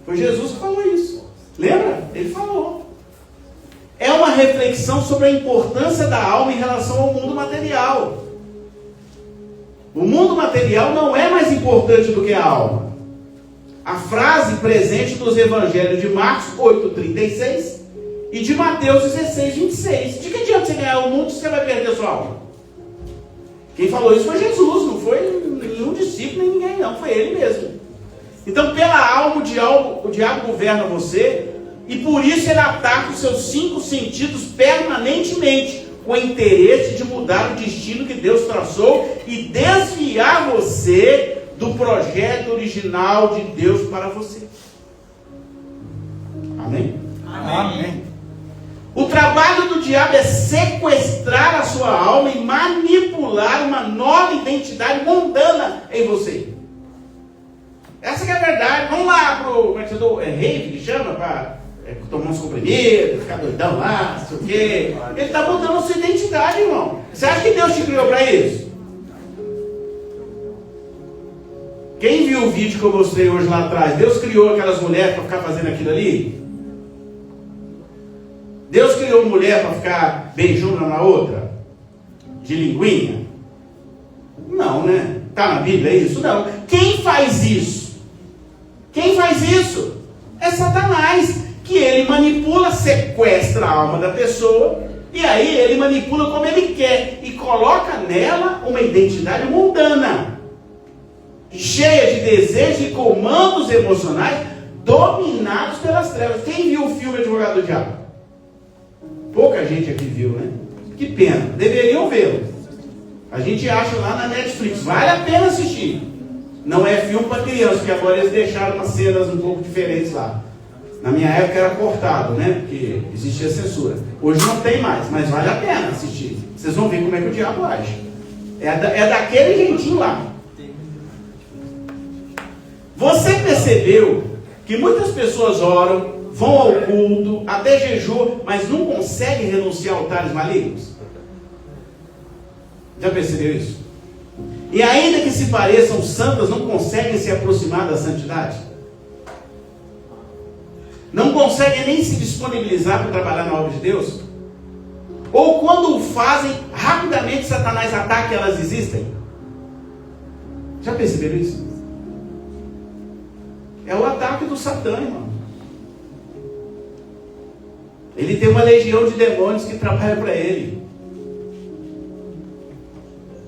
Foi Jesus que falou isso. Lembra? Ele falou. É uma reflexão sobre a importância da alma em relação ao mundo material. O mundo material não é mais importante do que a alma. A frase presente nos evangelhos de Marcos 8,36 e de Mateus 16,26. De que adianta você ganhar o mundo se você vai perder a sua alma? Quem falou isso foi Jesus, não foi nenhum discípulo, nem ninguém não, foi ele mesmo. Então pela alma o diabo governa você e por isso ele ataca os seus 5 sentidos permanentemente, com o interesse de mudar o destino que Deus traçou e desviar você do projeto original de Deus para você. Amém? Amém. O trabalho do diabo é sequestrar a sua alma e manipular uma nova identidade mundana em você. Essa que é a verdade. Vamos lá pro, como é que você chama? Rave, que chama, para tomar uns comprimidos, ficar doidão lá, não sei o quê. Ele está mudando a sua identidade, irmão. Você acha que Deus te criou para isso? viu o vídeo que eu mostrei hoje lá atrás? Deus criou aquelas mulheres para ficar fazendo aquilo ali? Deus criou mulher para ficar beijando uma na outra? De linguinha? Não, né? Está na Bíblia isso? Não. Quem faz isso? Quem faz isso? É Satanás, que ele manipula, sequestra a alma da pessoa, e aí ele manipula como ele quer, e coloca nela uma identidade mundana, cheia de desejos e comandos emocionais, dominados pelas trevas. Quem viu o filme Advogado do Diabo? Pouca gente aqui viu, né? Que pena, deveriam vê-lo. A gente acha lá na Netflix, vale a pena assistir. Não é filme para criança, porque agora eles deixaram umas cenas um pouco diferentes lá. Na minha época era cortado, né? Porque existia censura. Hoje não tem mais, mas vale a pena assistir. Vocês vão ver como é que o diabo age. É daquele jeitinho lá. Você percebeu que muitas pessoas oram, vão ao culto, até jejum, mas não conseguem renunciar a altares malignos? Já percebeu isso? E ainda que se pareçam santas, não conseguem se aproximar da santidade? Não conseguem nem se disponibilizar para trabalhar na obra de Deus? Ou quando o fazem, rapidamente Satanás ataca e elas existem? Já perceberam isso? É o ataque do Satã, irmão. Ele tem uma legião de demônios que trabalha para ele.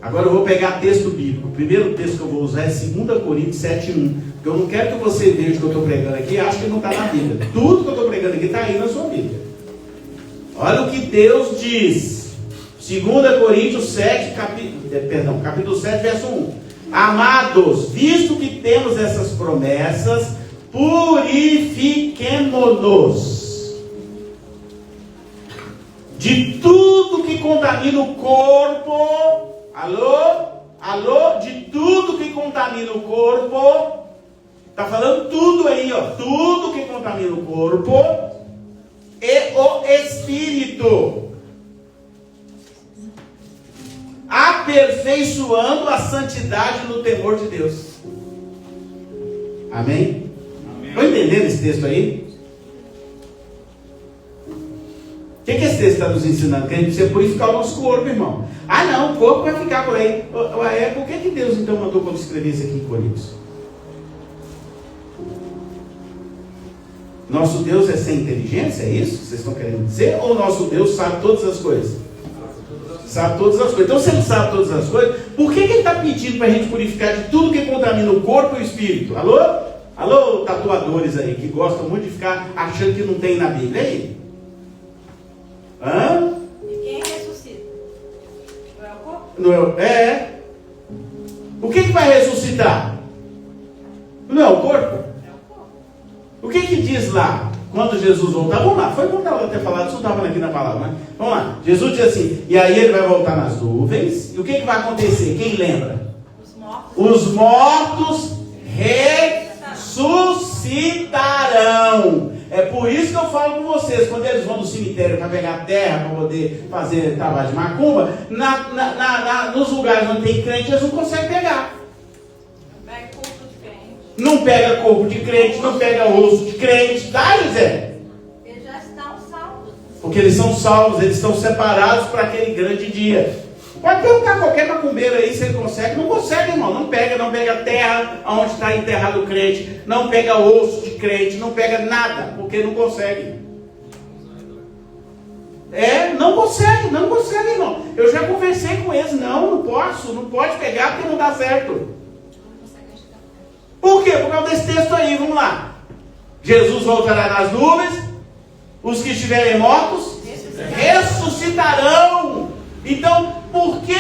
Agora eu vou pegar texto bíblico. O primeiro texto que eu vou usar é 2 Coríntios 7:1. Porque eu não quero que você veja o que eu estou pregando aqui e ache que não está na Bíblia. Tudo que eu estou pregando aqui está aí na sua Bíblia. Olha o que Deus diz. 2 Coríntios 7, capítulo 7, verso 1. Amados, visto que temos essas promessas, purifiquemo-nos de tudo que contamina o corpo. Alô, de tudo que contamina o corpo. Está falando tudo aí, ó. Tudo que contamina o corpo e o espírito, aperfeiçoando a santidade no temor de Deus. Amém? Estão entendendo esse texto aí? O que esse texto está nos ensinando? Que a gente precisa purificar o nosso corpo, irmão. Ah não, o corpo vai ficar por aí. Por que Deus então mandou quando escrever isso aqui em Coríntios? Nosso Deus é sem inteligência, é isso que vocês estão querendo dizer? Ou nosso Deus sabe todas as coisas? Sabe todas as coisas. Então se ele sabe todas as coisas, por que ele está pedindo para a gente purificar de tudo que contamina o corpo e o espírito? Alô, tatuadores aí, que gostam muito de ficar achando que não tem na Bíblia aí? Hã? E quem ressuscita? Não é o corpo? Não é? O que vai ressuscitar? Não é o corpo? O que diz lá? Quando Jesus voltar, vamos lá, foi quando ela ter falado, isso não estava aqui na palavra, né? Vamos lá, Jesus diz assim, e aí ele vai voltar nas nuvens, e o que vai acontecer? Quem lembra? Os mortos ressuscitarão. É por isso que eu falo com vocês, quando eles vão no cemitério para pegar terra, para poder fazer trabalho de macumba, nos lugares onde tem crente, eles não conseguem pegar. Não pega corpo de crente, não pega osso de crente, tá, José? Eles já estão salvos. Porque eles são salvos, eles estão separados para aquele grande dia. Pode perguntar a qualquer macumbeiro aí se ele consegue. Não consegue, irmão. Não pega terra onde está enterrado o crente, não pega osso de crente, não pega nada, porque não consegue. Não consegue, irmão. Eu já conversei com eles, não pode pegar porque não dá certo. Por quê? Por causa desse texto aí, vamos lá. Jesus voltará nas nuvens, os que estiverem mortos ressuscitarão. Então, por que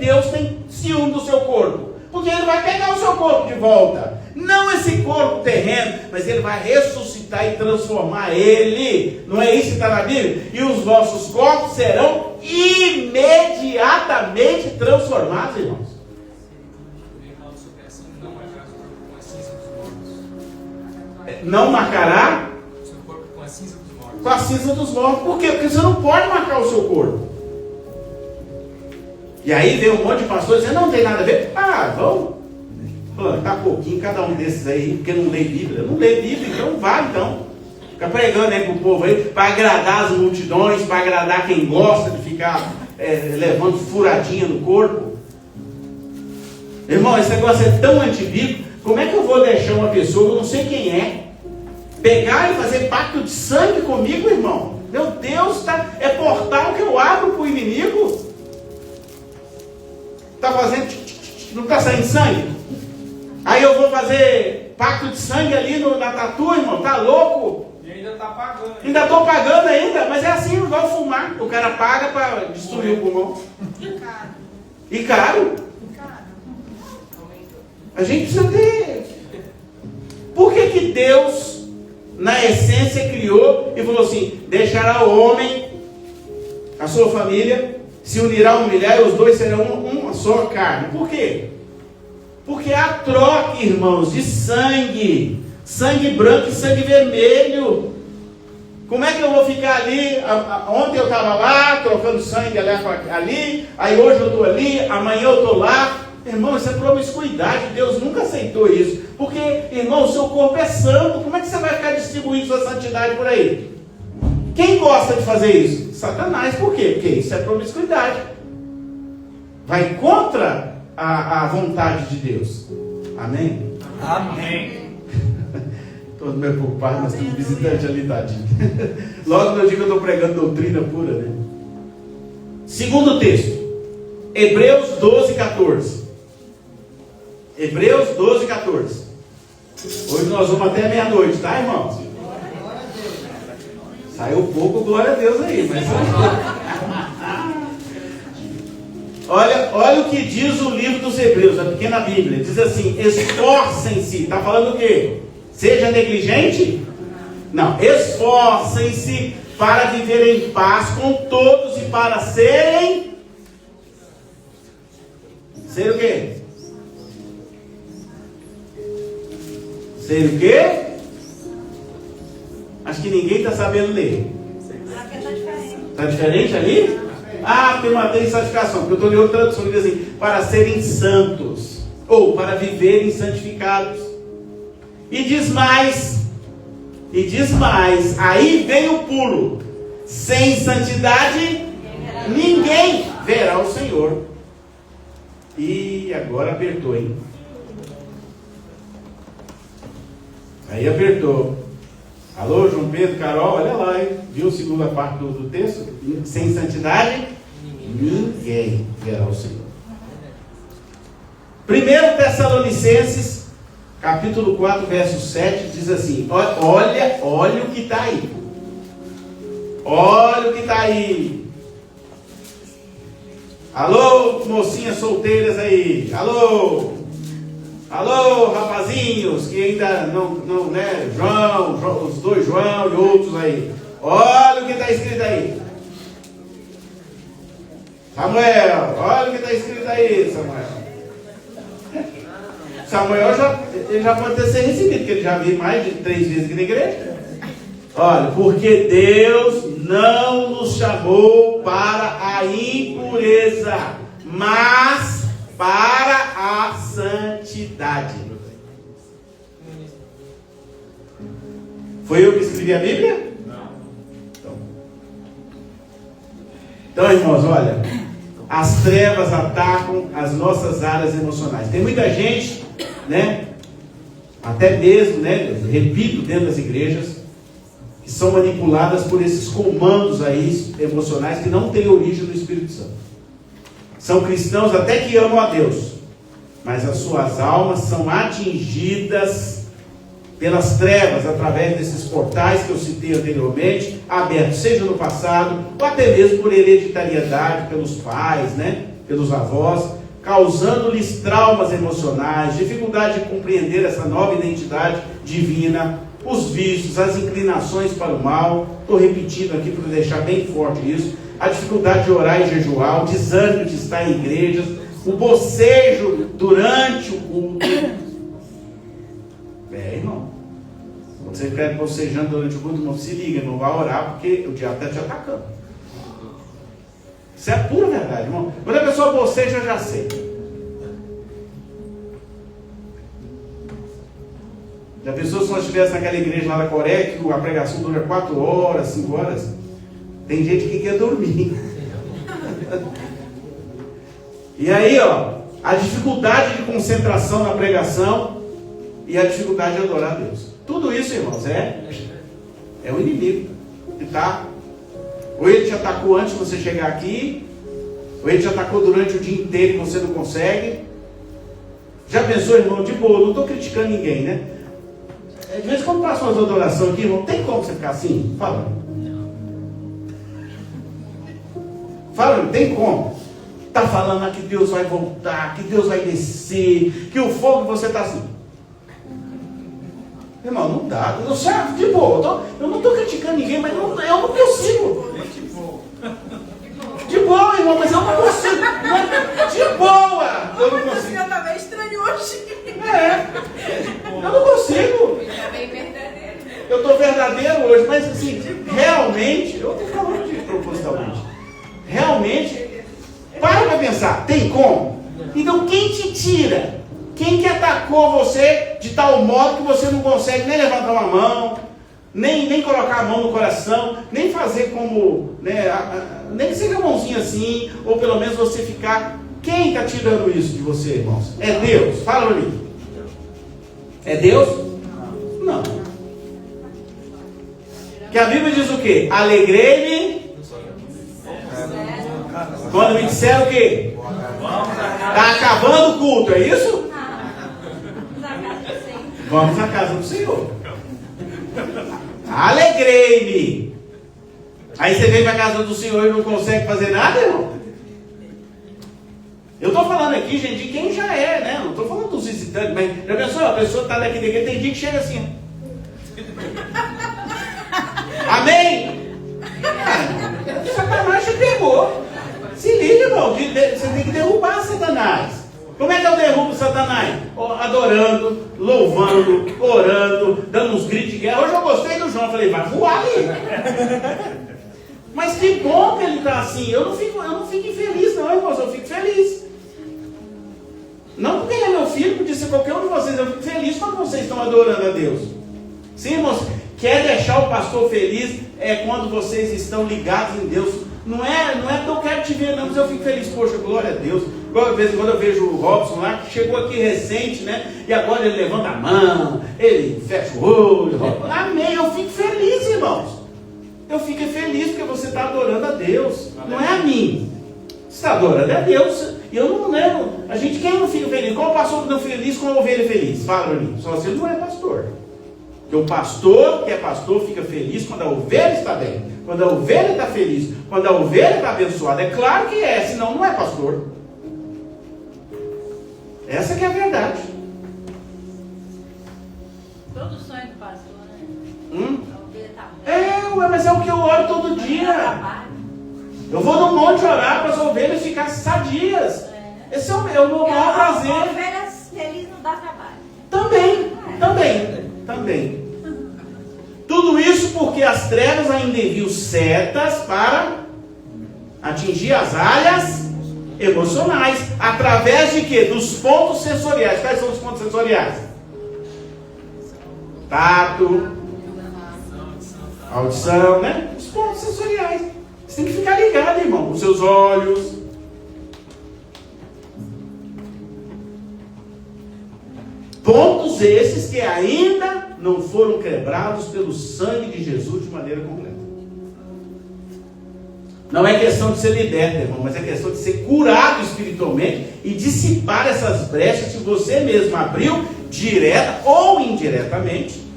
Deus tem ciúme do seu corpo? Porque ele vai pegar o seu corpo de volta. Não esse corpo terreno, mas ele vai ressuscitar e transformar ele. Não é isso que está na Bíblia? E os vossos corpos serão imediatamente transformados, irmãos. Não marcará seu corpo com a cinza dos mortos. Com a cinza dos mortos. Por quê? Porque você não pode marcar o seu corpo. E aí vem um monte de pastores dizendo, não tem nada a ver. Vão. Falando, tá pouquinho cada um desses aí, porque não lê Bíblia. Não lê Bíblia, então vai então. Fica pregando aí pro povo aí, para agradar as multidões, para agradar quem gosta de ficar levando furadinha no corpo. Irmão, esse negócio é tão antibíblico. Como é que eu vou deixar uma pessoa, eu não sei quem é, pegar e fazer pacto de sangue comigo, irmão? Meu Deus, é portal que eu abro para o inimigo. Está fazendo, não está saindo sangue? Aí eu vou fazer pacto de sangue ali na tatu, irmão, tá louco? E ainda está pagando. Ainda estou pagando ainda, mas é assim, igual fumar. O cara paga para destruir o pulmão. E caro. A gente precisa ter. Por que Deus, na essência, criou e falou assim: deixará o homem, a sua família, se unirá a uma mulher, e os dois serão uma só carne? Por quê? Porque há troca, irmãos, de sangue. Sangue branco e sangue vermelho. Como é que eu vou ficar ali? Ontem eu estava lá, trocando sangue ali, aí hoje eu estou ali, amanhã eu estou lá. Irmão, isso é promiscuidade. Deus nunca aceitou isso. Porque, irmão, o seu corpo é santo. Como é que você vai ficar distribuindo sua santidade por aí? Quem gosta de fazer isso? Satanás. Por quê? Porque isso é promiscuidade. Vai contra a vontade de Deus. Amém? Amém. Estou meio preocupado, mas tem um visitante ali, tadinho. Logo no dia que eu estou pregando doutrina pura, né? Segundo texto. Hebreus 12, 14. Hebreus 12, 14. Hoje nós vamos até meia-noite, tá, irmãos? Saiu pouco, glória a Deus aí. Mas... olha o que diz o livro dos Hebreus, a pequena Bíblia. Diz assim: esforcem-se. Está falando o quê? Seja negligente? Não. Esforcem-se para viver em paz com todos e para serem... Ser o quê? Ser o quê? Acho que ninguém está sabendo ler. Está diferente ali? Ah, tem uma santificação. Porque eu estou lendo outra tradução que diz assim: para serem santos, ou para viverem santificados. E diz mais, aí vem o pulo: sem santidade ninguém verá o Senhor. E agora apertou, hein? Aí apertou. Alô, João Pedro, Carol, olha lá, hein? Viu a segunda parte do texto? Sem santidade, ninguém verá o Senhor. 1 Tessalonicenses, capítulo 4, verso 7, diz assim: olha o que está aí. Olha o que está aí. Alô, mocinhas solteiras aí. Alô, rapazinhos que ainda não, né? João, os dois João e outros aí. Olha o que está escrito aí. Samuel, olha o que está escrito aí, Samuel já pode ter sido recebido, porque ele já veio mais de 3 vezes aqui na igreja. Olha, porque Deus não nos chamou para a impureza, mas para a santidade. Foi eu que escrevi a Bíblia? Não. Então, irmãos, olha, as trevas atacam as nossas áreas emocionais. Tem muita gente, né? Até mesmo, né? Repito, dentro das igrejas, que são manipuladas por esses comandos aí emocionais que não têm origem no Espírito Santo. São cristãos até que amam a Deus, mas as suas almas são atingidas pelas trevas através desses portais que eu citei anteriormente, abertos seja no passado ou até mesmo por hereditariedade, pelos pais, né? Pelos avós, causando-lhes traumas emocionais, dificuldade de compreender essa nova identidade divina, os vícios, as inclinações para o mal. Estou repetindo aqui para deixar bem forte isso. A dificuldade de orar e jejuar, o desânimo de estar em igrejas, o bocejo durante o culto. Irmão, quando você ficar bocejando durante o culto, não se liga, não vai orar, porque o diabo está te atacando. Isso é pura verdade, irmão. Quando a pessoa boceja, eu já sei. Já pensou se nós estivéssemos naquela igreja lá da Coreia, que a pregação dura 4 horas, 5 horas? Tem gente que quer dormir. E aí, ó, a dificuldade de concentração na pregação e a dificuldade de adorar a Deus. Tudo isso, irmãos, é o inimigo que está. Ou ele te atacou antes de você chegar aqui, ou ele te atacou durante o dia inteiro e você não consegue. Já pensou, irmão? De boa, não estou criticando ninguém, né? De vez em quando passa umas adorações aqui, irmão, tem como você ficar assim? Fala. Fala, tem como? Está falando que Deus vai voltar, que Deus vai descer, que o fogo você está assim. Irmão, não dá. Eu sei, de boa, eu não estou criticando ninguém, mas eu não consigo. De boa, irmão, mas eu não consigo. De boa, eu não consigo. Eu também estranho hoje. Eu não consigo. É bem verdadeiro. Eu estou verdadeiro hoje, mas assim, realmente, eu estou falando de propositalmente. Realmente, para pensar, tem como? Então quem te tira? Quem que atacou você de tal modo que você não consegue nem levantar uma mão, nem colocar a mão no coração, nem fazer como, né, nem que seja a mãozinha assim, ou pelo menos você ficar. Quem está tirando isso de você, irmãos? É Deus? Fala para mim. É Deus? Não. Que a Bíblia diz o quê? Alegrei-me quando me disseram o quê? Está acabando o culto, é isso? Vamos à casa do Senhor. Alegrei-me. Aí você vem para a casa do Senhor e não consegue fazer nada, irmão? Eu estou falando aqui, gente, de quem já é, né? Não estou falando dos visitantes, mas já pensou? A pessoa está daqui daqui, tem dia que chega assim. Amém? Satanás te pegou. Se liga, irmão, você tem que derrubar Satanás. Como é que eu derrubo Satanás? Adorando, louvando, orando, dando uns gritos de guerra. Hoje eu gostei do João, falei, vai voar ali. Mas que bom que ele está assim. Eu não fico infeliz, não, irmãos, eu fico feliz. Não porque ele é meu filho, podia ser qualquer um de vocês, eu fico feliz quando vocês estão adorando a Deus. Sim, irmãos, quer deixar o pastor feliz é quando vocês estão ligados em Deus. Não é porque eu quero te ver, não, mas eu fico feliz. Poxa, glória a Deus. Às vezes quando eu vejo o Robson lá, que chegou aqui recente, né? E agora ele levanta a mão, ele fecha o olho. Amém, eu fico feliz, irmãos. Eu fico feliz porque você está adorando a Deus. Não é a mim. Você está adorando a Deus. E eu não lembro. A gente, quem não fica feliz? Qual pastor que não fica feliz com a ovelha feliz? Fala para mim. Só você não é pastor. Porque o pastor que é pastor fica feliz quando a ovelha está bem. Quando a ovelha está feliz. Quando a ovelha está abençoada. É claro que é, senão não é pastor. Essa que é a verdade. Todo sonho do pastor, né? A ovelha está bem. Mas é o que eu oro todo dia. Eu vou no monte orar para as ovelhas ficarem sadias. Esse é o meu maior prazer. Ovelhas felizes não dá trabalho. Também. Tudo isso porque as trevas ainda enviam setas para atingir as áreas emocionais. Através de quê? Dos pontos sensoriais. Quais são os pontos sensoriais? Tato, audição, né? Os pontos sensoriais. Você tem que ficar ligado, irmão, os seus olhos. Pontos esses que ainda não foram quebrados pelo sangue de Jesus de maneira completa. Não é questão de ser liberto, irmão, mas é questão de ser curado espiritualmente e dissipar essas brechas que você mesmo abriu, direta ou indiretamente,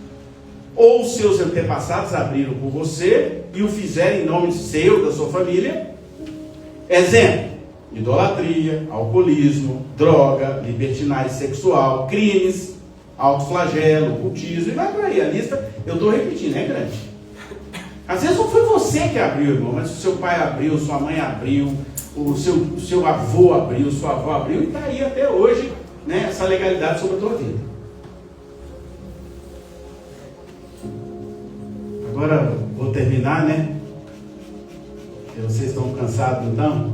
ou os seus antepassados abriram por você e o fizeram em nome seu, da sua família. Exemplo: idolatria, alcoolismo, droga, libertinagem sexual, crimes, autoflagelo, ocultismo, e vai por aí. A lista, eu estou repetindo, é grande. Às vezes não foi você que abriu, irmão, mas o seu pai abriu, sua mãe abriu, o seu avô abriu, sua avó abriu, e está aí até hoje, né, essa legalidade sobre a tua vida. Agora vou terminar, né? Vocês estão cansados então?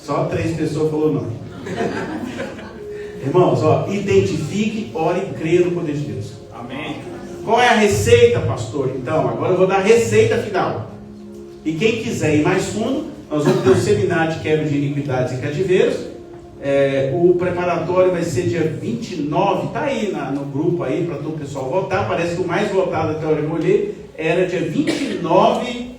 Só 3 pessoas falaram não. Irmãos, ó, identifique, ore e creia no poder de Deus. Amém. Qual é a receita, pastor? Então, agora eu vou dar a receita final. E quem quiser ir mais fundo, nós vamos ter um seminário de quebra de iniquidades e cativeiros. O preparatório vai ser dia 29, está aí no grupo aí para todo o pessoal votar. Parece que o mais votado até a hora que eu olhei era dia 29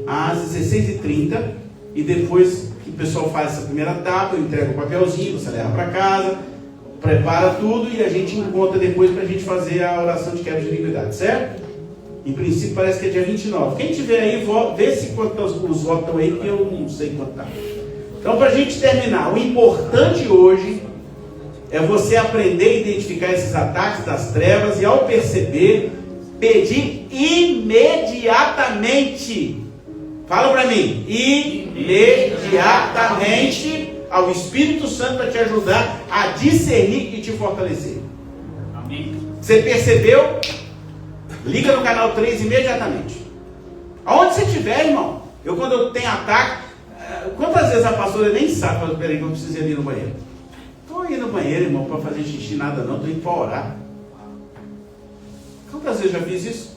às 16h30. E depois que o pessoal faz essa primeira etapa, eu entrego o papelzinho, você leva para casa, prepara tudo e a gente encontra depois para a gente fazer a oração de quebra de iniquidade, certo? Em princípio parece que é dia 29. Quem tiver aí, vê se quantos os votos estão aí, que eu não sei quanto está. Então, para a gente terminar, o importante hoje é você aprender a identificar esses ataques das trevas e, ao perceber, pedir imediatamente. Fala para mim. Imediatamente ao Espírito Santo para te ajudar a discernir e te fortalecer. Amém. Você percebeu? Liga no canal 3 imediatamente. Aonde você estiver, irmão. Quando eu tenho ataque, quantas vezes a pastora nem sabe, fala, peraí que eu preciso ir no banheiro. Estou indo no banheiro, irmão, para fazer xixi, nada não, estou indo para orar. Quantas vezes eu já fiz isso?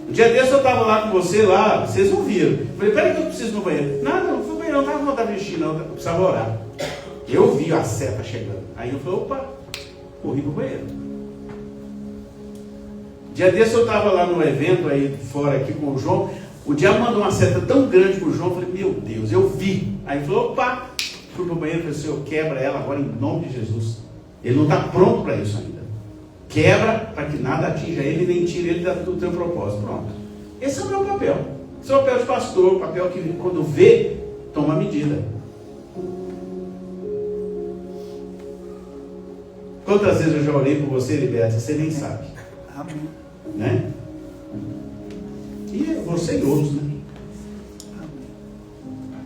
Um dia desse eu estava lá com você, lá, vocês não viram. Falei, peraí que eu preciso ir no banheiro. Nada, não fui no banheiro, não estava com vontade de xixi, não, eu precisava orar. Eu vi a seta chegando. Aí eu falei, opa, corri para o banheiro. Dia desse eu estava lá no evento aí fora aqui com o João. O diabo mandou uma seta tão grande para o João. Eu falei, meu Deus, eu vi. Aí ele falou, opa, fui para o banheiro e falei, Senhor, quebra ela agora em nome de Jesus. Ele não está pronto para isso ainda. Quebra para que nada atinja ele nem tire ele do teu propósito. Pronto. Esse é o meu papel. Esse é o papel de pastor, o papel que quando vê, toma medida. Quantas vezes eu já orei por você, Liberta, você nem sabe. Amém. Né? E você e outros, né?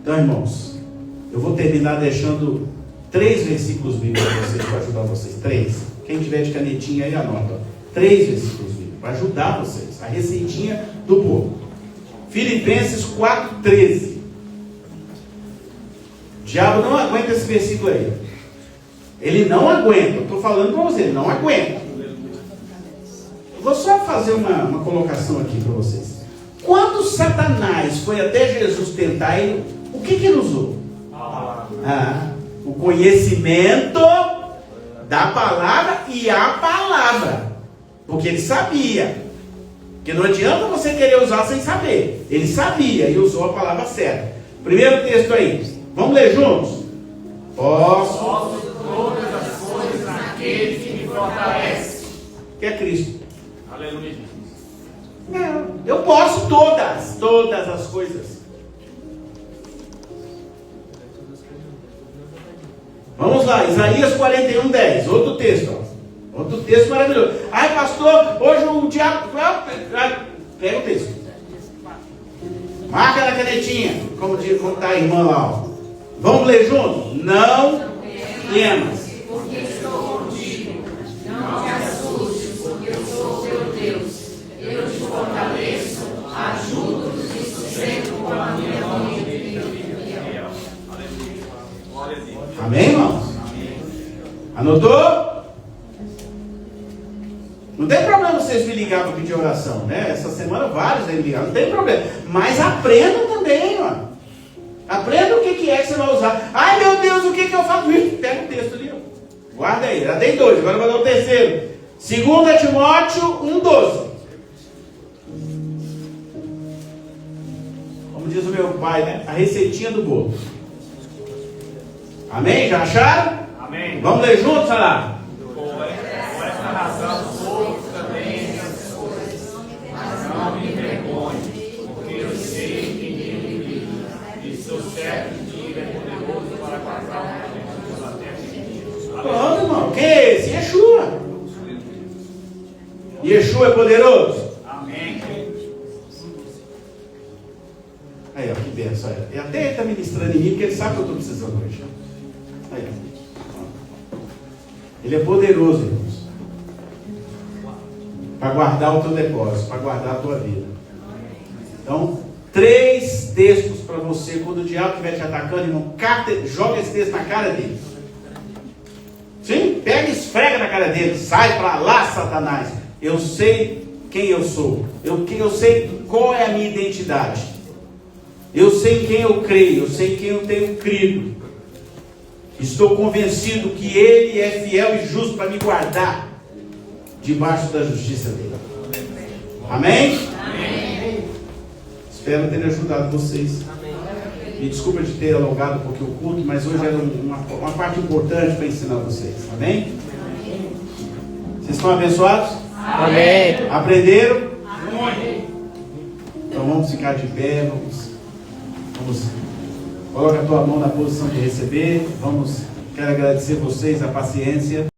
Então, irmãos, eu vou terminar deixando 3 versículos bíblicos para vocês, para ajudar vocês. 3. Quem tiver de canetinha aí, anota. 3 versículos bíblicos para ajudar vocês. A receitinha do povo. Filipenses 4:13. O diabo não aguenta esse versículo aí. Ele não aguenta. Eu estou falando para você, ele não aguenta. Eu vou só fazer uma colocação aqui para vocês. Quando Satanás foi até Jesus tentar ele, o que ele usou? O conhecimento da palavra e a palavra. Porque ele sabia. Porque não adianta você querer usar sem saber. Ele sabia e usou a palavra certa. Primeiro texto aí. Vamos ler juntos? Posso Todas as coisas naquele que me fortalece. que é Cristo. Aleluia. Não, eu posso todas as coisas. Vamos lá, Isaías 41:10, outro texto. Outro texto maravilhoso. Ai, pastor, hoje o diabo... Pega o texto. Marca na canetinha, como está a irmã lá. Ó. Vamos ler junto? Não temas. Porque estou contigo. Não te assustes, porque eu sou teu Deus. Eu te fortaleço, ajudo-te e sustento com a minha mão direita. Amém, irmãos? Anotou? Não tem problema vocês me ligar para pedir oração, né? Essa semana vários aí me ligaram, não tem problema. Mas aprendam também, ó. Aprenda o que é que você vai usar. Ai, meu Deus, o que eu faço? Pega o texto ali, ó. Guarda aí, já tem 2, agora eu vou dar o terceiro. 2 Timóteo 1:12. Como diz o meu pai, né? A receitinha do bolo. Amém? Já acharam? Amém. Vamos ler juntos, olha lá. Por esta razão, sou também essas coisas. Mas não me envergonhe, porque eu sei que ele vive. E sou certo que ele é poderoso para guardar o mundo da terra. Pronto, irmão. Quem é esse? Yeshua. Yeshua é poderoso? Amém. Aí, ó, que benção. E até ele está ministrando em mim, porque ele sabe que eu estou precisando hoje. Aí, ó. Ele é poderoso, irmãos. Para guardar o teu depósito, para guardar a tua vida. Então, 3 textos para você. Quando o diabo estiver te atacando, irmão, joga esse texto na cara dele. Pega e esfrega na cara dele. Sai para lá, Satanás. Eu sei quem eu sou. Eu sei qual é a minha identidade. Eu sei em quem eu creio. Eu sei em quem eu tenho crido. Estou convencido que Ele é fiel e justo para me guardar debaixo da justiça dele. Amém? Amém. Espero ter ajudado vocês. Amém. Me desculpa de ter alongado um pouquinho o culto, mas hoje era uma parte importante para ensinar vocês. Amém? Amém. Vocês estão abençoados? Amém. Aprenderam? Amém. Então vamos ficar de pé. Coloca a tua mão na posição de receber. Quero agradecer vocês a paciência.